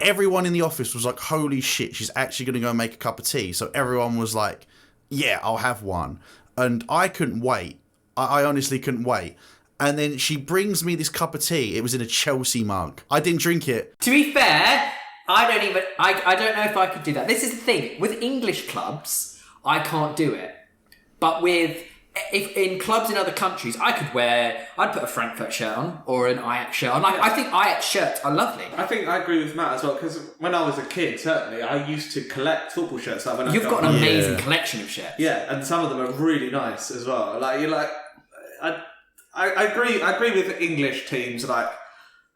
everyone in the office was like, holy shit, she's actually going to go make a cup of tea. So everyone was like, yeah, I'll have one. And I couldn't wait. I honestly couldn't wait. And then she brings me this cup of tea. It was in a Chelsea mug. I didn't drink it. To be fair, I don't know if I could do that. This is the thing. With English clubs, I can't do it. But if in clubs in other countries, I'd put a Frankfurt shirt on or an Ajax shirt on. I think Ajax shirts are lovely. I think I agree with Matt as well, because when I was a kid, certainly, I used to collect football shirts. Like You've got an amazing collection of shirts. Yeah, and some of them are really nice as well. I agree with English teams. Like,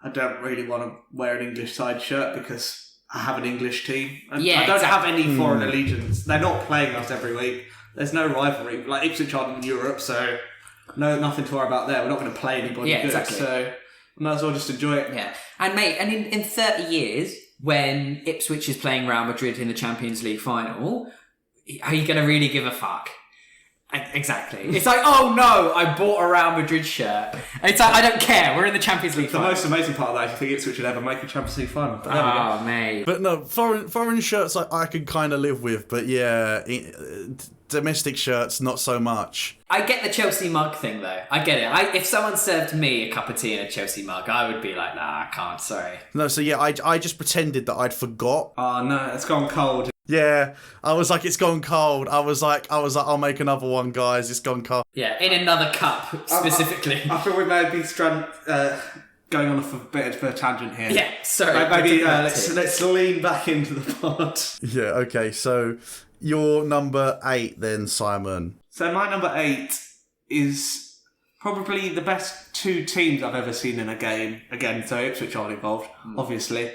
I don't really want to wear an English side shirt because I have an English team. And I don't have any foreign allegiance. They're not playing us every week. There's no rivalry. Like, Ipswich aren't in Europe, so nothing to worry about there. We're not going to play anybody good. Exactly. So, Might as well just enjoy it. Yeah. And mate, and in 30 years, when Ipswich is playing Real Madrid in the Champions League final, are you going to really give a fuck? Exactly. It's like, oh no, I bought a Real Madrid shirt. And it's like, I don't care. We're in the Champions League final. The most amazing part of that is you think Ipswich would ever make a Champions League final. But there we go. Mate. But no, foreign shirts I can kind of live with, but yeah, domestic shirts not so much. I get the Chelsea mug thing though. I get it. If someone served me a cup of tea in a Chelsea mug, I would be like, nah, I can't, sorry. No, so yeah, I just pretended that I'd forgot. Oh no, it's gone cold. Yeah, I was like, it's gone cold. I was like, I'll make another one, guys. It's gone cold. Yeah, in another cup, specifically. I think we may be going on a bit of a tangent here. Yeah, sorry. Maybe let's lean back into the pod. Yeah, okay, so your number 8 then, Simon. So my number 8 is probably the best 2 teams I've ever seen in a game. Again, so Ipswich aren't involved, obviously.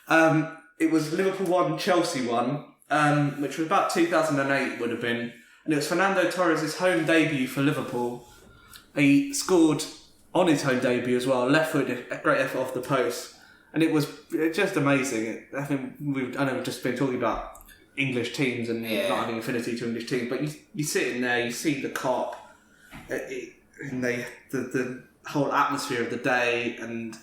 It was Liverpool 1, Chelsea 1. Which was about 2008 would have been, and it was Fernando Torres' home debut for Liverpool. He scored on his home debut as well, left foot, a great effort off the post, and it was just amazing. I think I know we've just been talking about English teams and not having affinity to English teams, but you sit in there, you see the Kop, and the whole atmosphere of the day, and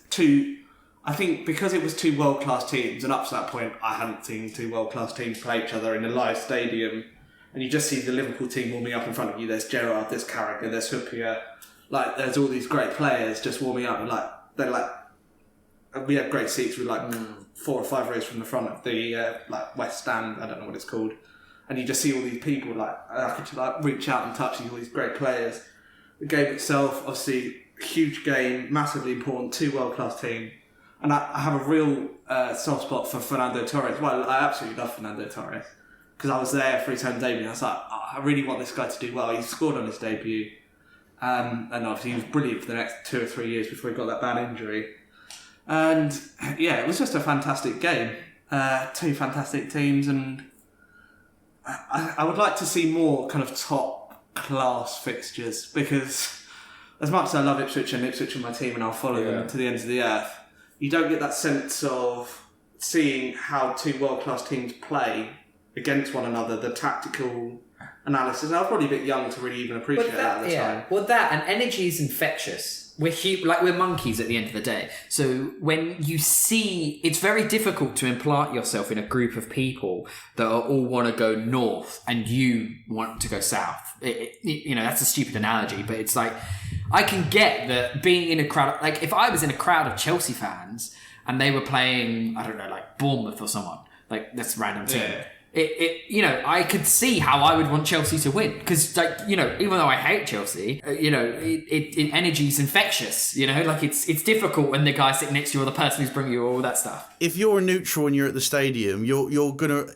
I think because it was 2 world-class teams, and up to that point I hadn't seen 2 world-class teams play each other in a live stadium, and you just see the Liverpool team warming up in front of you. There's Gerrard, there's Carragher, there's Huppier, like there's all these great players just warming up, and we had great seats with 4 or 5 rows from the front of the West Stand, I don't know what it's called, and you just see all these people I could reach out and touch all these great players. The game itself, obviously, huge game, massively important, 2 world-class teams. And I have a real soft spot for Fernando Torres. Well, I absolutely love Fernando Torres because I was there for his home debut. And I was like, I really want this guy to do well. He scored on his debut. And obviously he was brilliant for the next 2 or 3 years before he got that bad injury. And yeah, it was just a fantastic game. 2 fantastic teams. And I would like to see more kind of top class fixtures because as much as I love Ipswich and Ipswich are my team and I'll follow them to the ends of the earth, you don't get that sense of seeing how 2 world-class teams play against one another, the tactical analysis. I was probably a bit young to really even appreciate that at the time. Well, that and energy is infectious. We're monkeys at the end of the day. So when you see, it's very difficult to implant yourself in a group of people that all want to go north and you want to go south. That's a stupid analogy, but it's like, I can get that being in a crowd, like if I was in a crowd of Chelsea fans and they were playing, I don't know, like Bournemouth or someone, like that's a random team. Yeah. I could see how I would want Chelsea to win because, even though I hate Chelsea, energy is infectious. It's difficult when the guy sitting next to you or the person who's bringing you all that stuff. If you're a neutral and you're at the stadium, you're gonna,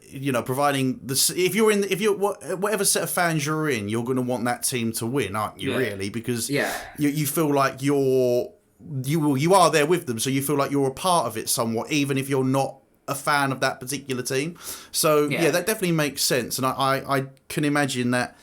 providing whatever set of fans you're in, you're gonna want that team to win, aren't you? Yeah. Really, because you feel like you are there with them, so you feel like you're a part of it somewhat, even if you're not a fan of that particular team. So that definitely makes sense, and I can imagine that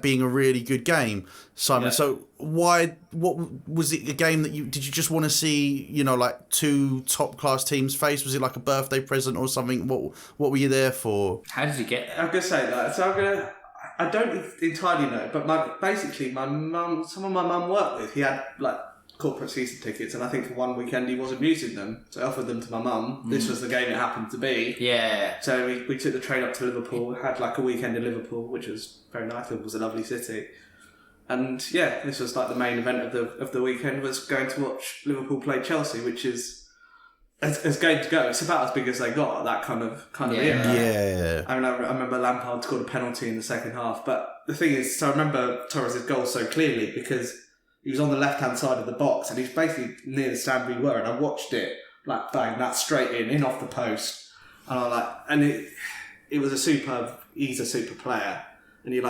being a really good game, Simon. So what was it, a game that did you just want to see 2 top class teams face? Was it like a birthday present or something? What were you there for? How did you get there? I'm gonna say that, so I don't entirely know, but my mum, someone my mum worked with, he had corporate season tickets, and I think for one weekend he wasn't using them, so I offered them to my mum. This was the game it happened to be. Yeah. So we took the train up to Liverpool, had a weekend in Liverpool, which was very nice. Liverpool was a lovely city, and this was the main event of the weekend was going to watch Liverpool play Chelsea, which is as game to go. It's about as big as they got at that kind of era. Yeah. I remember Lampard scored a penalty in the second half, but the thing is, so I remember Torres' goal so clearly because he was on the left-hand side of the box and he was basically near the stand we were, and I watched it, bang, that straight in off the post. And I was and it was he's a super player. And you're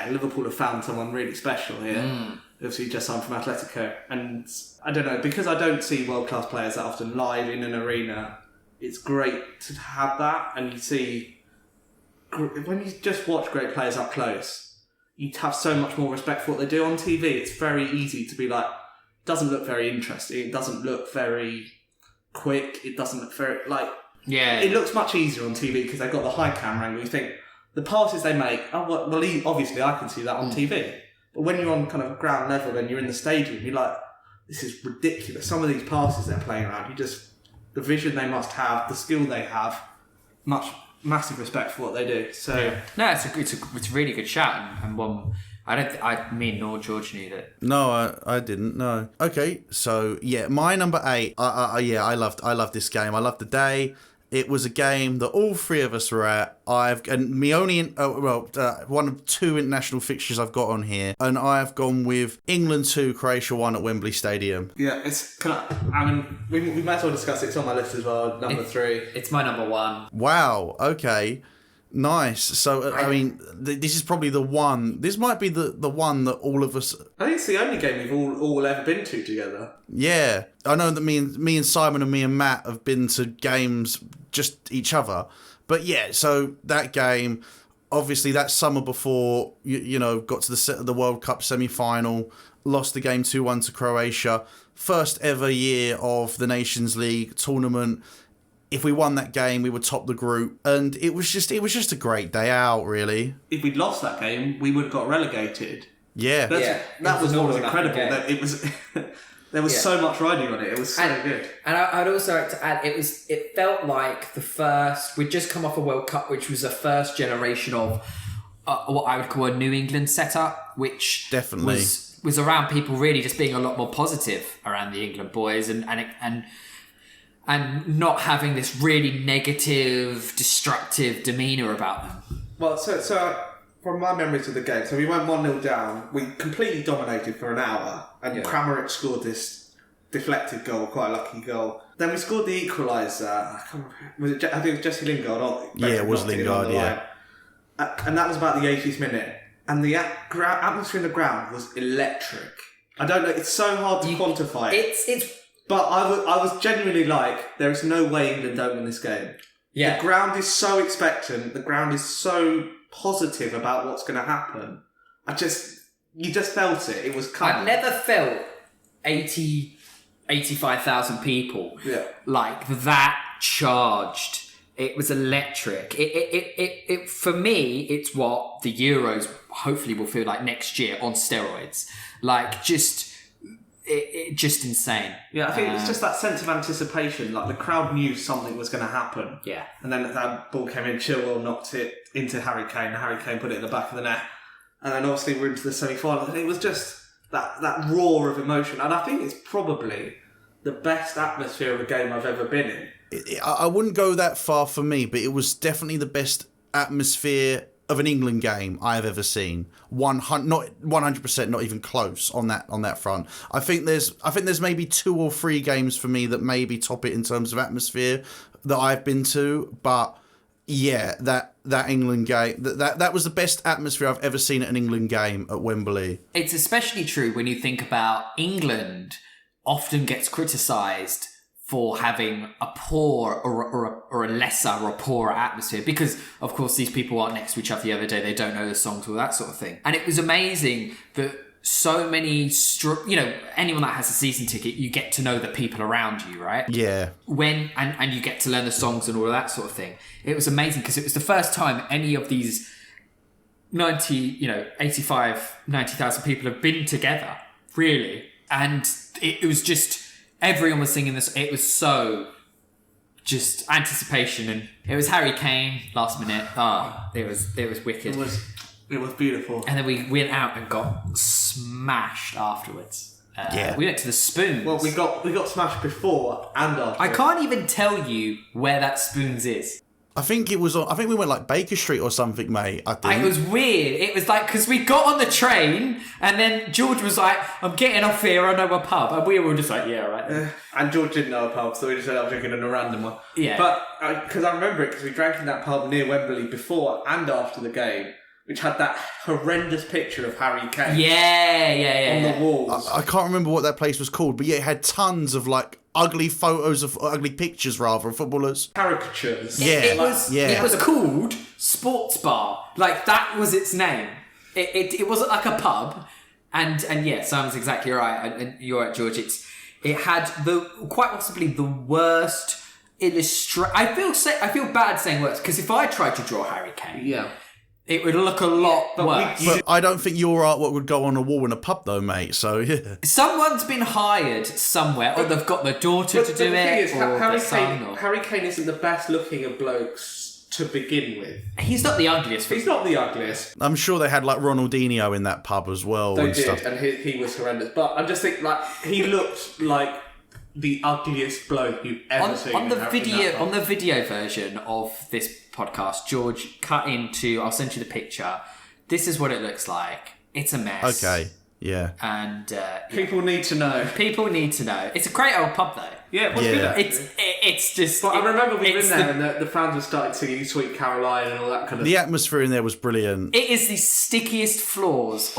Liverpool have found someone really special here. Obviously just signed from Atletico. And I don't know, because I don't see world-class players that often live in an arena, it's great to have that. And you see, when you just watch great players up close, you have so much more respect for what they do on TV. It's very easy to be doesn't look very interesting. It doesn't look very quick. It doesn't look very It looks much easier on TV because they've got the high camera angle. You think the passes they make. Obviously I can see that on TV. But when you're on kind of ground level and you're in the stadium, you're like, this is ridiculous. Some of these passes they're playing around, the vision they must have, the skill they have, massive respect for what they do. So no, it's a really good shout and one. Me nor George knew that. No, I didn't. No. Okay, so yeah, my number 8. I loved this game. I loved the day. It was a game that all three of us were at. One of 2 international fixtures I've got on here, and I've gone with England 2, Croatia 1 at Wembley Stadium. Yeah, we might as well discuss it. It's on my list as well. Number 3. It's my number 1. Wow. Okay. Nice. So, this is probably the one. This might be the one that all of us. I think it's the only game we've all ever been to together. Yeah, I know that me and Simon and me and Matt have been to games just each other. But yeah, so that game, obviously that summer before you got to the World Cup semi-final, lost the game 2-1 to Croatia. First ever year of the Nations League tournament. If we won that game, we would top the group, and it was just a great day out, really. If we'd lost that game, we would have got relegated. Yeah, that was what was incredible. That it was there was so much riding on it. It was so good. And I'd also like to add, it felt like we'd just come off a World Cup, which was the first generation of what I would call a New England setup, which definitely was around people really just being a lot more positive around the England boys and not having this really negative, destructive demeanour about them. Well, so from my memories of the game, so we went 1-0 down. We completely dominated for an hour, and Kramaric scored this deflected goal, quite a lucky goal. Then we scored the equaliser. I think it was Jesse Lingard. It was Lingard, yeah. And that was about the 80th minute. And the atmosphere in the ground was electric. I don't know, it's so hard to quantify it. But I was genuinely like, there is no way England don't win this game. Yeah. The ground is so expectant. The ground is so positive about what's going to happen. You just felt it. It was coming. I've never felt 85,000 people like that charged. It was electric. It for me, it's what the Euros hopefully will feel like next year on steroids. Like just insane. Yeah, I think it's just that sense of anticipation. Like the crowd knew something was going to happen. Yeah. And then that ball came in, Chilwell knocked it into Harry Kane. Harry Kane put it in the back of the net. And then obviously we're into the semi-final. And it was just that roar of emotion. And I think it's probably the best atmosphere of a game I've ever been in. I wouldn't go that far for me, but it was definitely the best atmosphere of an England game I have ever seen. 100%, not even close on that front. I think there's maybe 2 or 3 games for me that maybe top it in terms of atmosphere that I've been to, but yeah, that England game, that was the best atmosphere I've ever seen at an England game at Wembley. It's especially true when you think about England often gets criticised for having a poor or a lesser or a poorer atmosphere because, of course, these people aren't next to each other the other day. They don't know the songs, all that sort of thing. And it was amazing that so many, anyone that has a season ticket, you get to know the people around you, right? Yeah. And you get to learn the songs and all of that sort of thing. It was amazing because it was the first time any of these 90,000 people have been together, really. And it was just... Everyone was singing this. It was so just anticipation, and it was Harry Kane last minute. It was wicked. It was beautiful. And then we went out and got smashed afterwards. We went to the Spoons. Well, we got smashed before and after. I can't even tell you where that Spoons is. I think we went like Baker Street or something, mate. I think. It was weird. It was like, because we got on the train and then George was like, I'm getting off here, I know a pub. And we were just like, yeah, right. And George didn't know a pub, so we just said, I'm drinking in a random one. Yeah. But, because I remember it, because we drank in that pub near Wembley before and after the game, which had that horrendous picture of Harry Kane. Yeah. On the walls. I can't remember what that place was called, but yeah, it had tons of like ugly pictures of footballers. Caricatures. Yeah. It was called Sports Bar. Like, that was its name. It wasn't like a pub. And yeah, Simon's exactly right. And you're right, George. It had quite possibly the worst I feel bad saying worse, because if I tried to draw Harry Kane, it would look a lot worse. But I don't think your artwork would go on a wall in a pub, though, mate. So yeah, someone's been hired somewhere, or they've got their daughter to do it, or their son. Harry Kane isn't the best looking of blokes to begin with. He's not the ugliest. He's not the ugliest. I'm sure they had like Ronaldinho in that pub as well. They and did, stuff. and he was horrendous. But I'm just thinking, like, he looked like the ugliest bloke you've ever seen. On the video version of this podcast, George cut into. I'll send you the picture. This is what it looks like. It's a mess. Okay. Yeah. And people need to know. People need to know. It's a great old pub, though. Yeah, it was good. It's just. But I remember we were in there and the fans were starting singing "Sweet Caroline" and all that kind of. The atmosphere in there was brilliant. It is the stickiest floors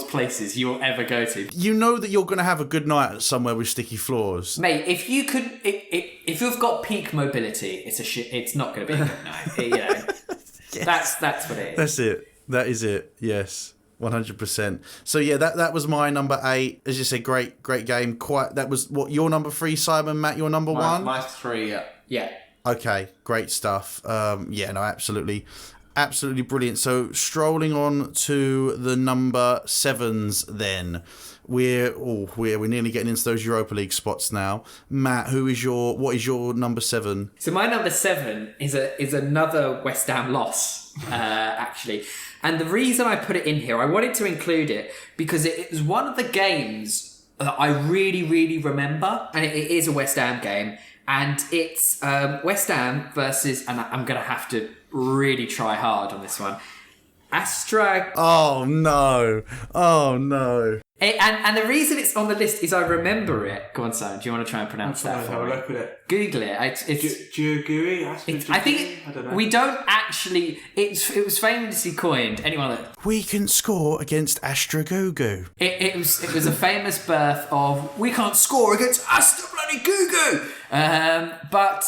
places you will ever go to. You know that you're going to have a good night somewhere with sticky floors, mate. If you could, if you've got peak mobility, it's not going to be a good night. Yes. That's what it is. That's it. That is it. Yes. 100%. So yeah, that was my number 8. As you said, great game. That was what your number 3, Simon. Matt, your number 1. My 3. Yeah. Okay, great stuff. Absolutely brilliant. So strolling on to the number 7s then. We're nearly getting into those Europa League spots now. Matt, what is your number 7? So my number 7 is another West Ham loss, actually. And the reason I put it in here, I wanted to include it because it was one of the games that I really, really remember. And it is a West Ham game. And it's West Ham versus, and I'm going to have to really try hard on this one, Astra. Oh, no. And the reason it's on the list is I remember it. Go on, Simon. Do you want to try and pronounce that for me? Look at it. Google it. I think I don't know. we don't actually. It was famously coined. Anyone that we can score against Astra Gugu. It was a famous birth of we can't score against Astra bloody Gugu. But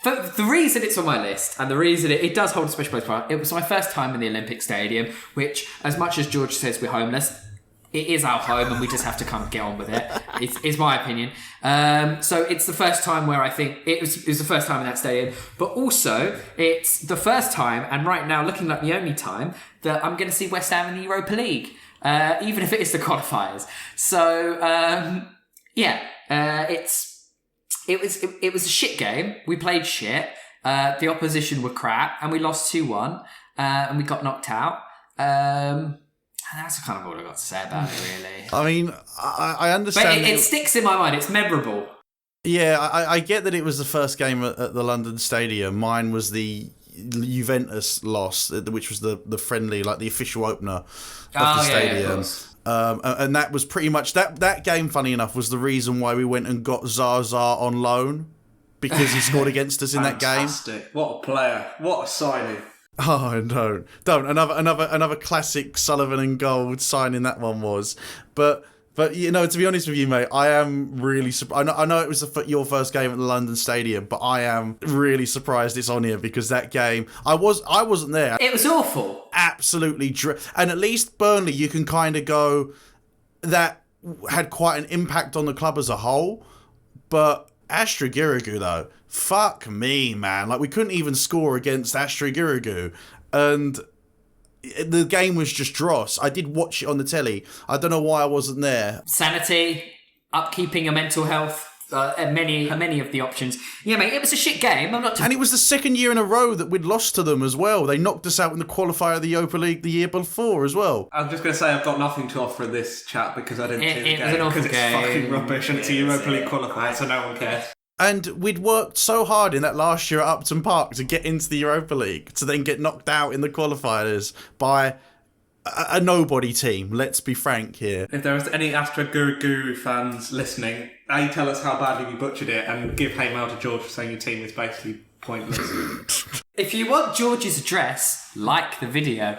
for the reason it's on my list, and the reason it does hold a special place for it was my first time in the Olympic Stadium, which, as much as George says we're homeless, it is our home and we just have to come get on with it. It's my opinion. So it's the first time where I think it was the first time in that stadium, but also it's the first time, and right now looking like the only time, that I'm going to see West Ham in the Europa League, even if it is the qualifiers. So it was a shit game. We played shit. The opposition were crap, and we lost 2-1, and we got knocked out. And that's kind of all I've got to say about it, really. I mean, I understand. But it sticks in my mind. It's memorable. Yeah, I get that it was the first game at the London Stadium. Mine was the Juventus loss, which was the friendly, like the official opener of the stadium. And that was pretty much that game, funny enough, was the reason why we went and got Zaza on loan, because he scored against us in that game. Fantastic. What a player. What a signing. Oh, don't. Another classic Sullivan and Gold signing that one was. But you know, to be honest with you, mate, I am really surprised. I know it was your first game at the London Stadium, but I am really surprised it's on here, because that game, I wasn't there. It was awful. Absolutely. And at least Burnley, you can kind of go, that had quite an impact on the club as a whole. But Astra Girigu, though, fuck me, man. Like, we couldn't even score against Astra Girigu. And the game was just dross. I did watch it on the telly. I don't know why I wasn't there. Sanity, upkeeping your mental health, many of the options. Yeah, mate, it was a shit game. And it was the second year in a row that we'd lost to them as well. They knocked us out in the qualifier of the Europa League the year before as well. I'm just going to say I've got nothing to offer in this chat because I didn't see the game. It was an awful game. Because it's fucking rubbish and it's a Europa League qualifier, so no one cares. And we'd worked so hard in that last year at Upton Park to get into the Europa League, to then get knocked out in the qualifiers by a nobody team, let's be frank here. If there was any Astra Guru fans listening, tell us how badly we butchered it, and give hey mail to George for saying your team is basically pointless. If you want George's address, like the video.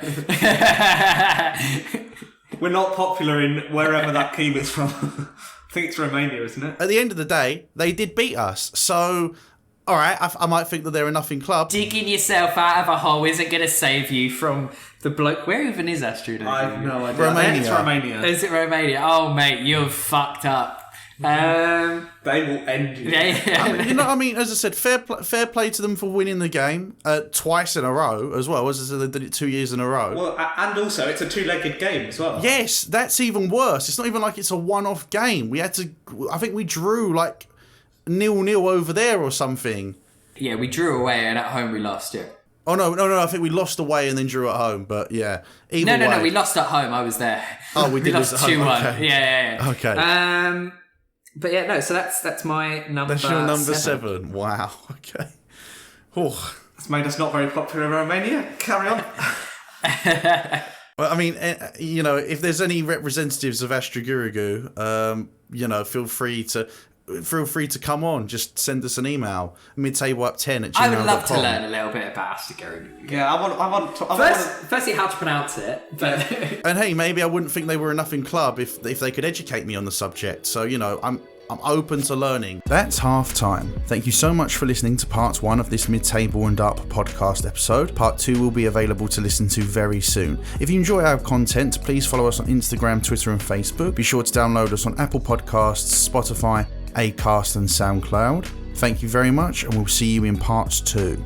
We're not popular in wherever that team is from. I think it's Romania, isn't it? At the end of the day, they did beat us. So All right, I might think that they're a nothing club. Digging yourself out of a hole isn't going to save you from the bloke. Where even is Astrid? I have no idea. Romania. It's Romania. Is it Romania? Oh, mate, you're fucked up. They will end you. I mean, as I said, fair play to them for winning the game twice in a row as well. As I said, they did it 2 years in a row. Well, and also it's a two-legged game as well. Yes, that's even worse. It's not even like it's a one-off game. I think we drew like 0-0 over there or something. Yeah, we drew away and at home we lost it. Oh, no, I think we lost away and then drew at home, but yeah. No, we lost at home. I was there. Oh, we did lost lose at home. 2-1. Okay. Yeah. Okay. But yeah, no, so that's my number 7. That's your number 7. Wow, okay. Oh. It's made us not very popular in Romania. Carry on. Well, I mean, if there's any representatives of Astrogurigu, feel free to come on. Just send us an email. midtableUp10@gmail.com. I would love to learn a little bit about Astrogurigu. Yeah, I want to. Firstly, how to pronounce it. But and hey, maybe I wouldn't think they were a nothing club if they could educate me on the subject. So, I'm open to learning. That's half time. Thank you so much for listening to part 1 of this Midtable and Up podcast episode. Part 2 will be available to listen to very soon. If you enjoy our content, please follow us on Instagram, Twitter and Facebook. Be sure to download us on Apple Podcasts, Spotify, Acast and SoundCloud. Thank you very much, and we'll see you in parts 2.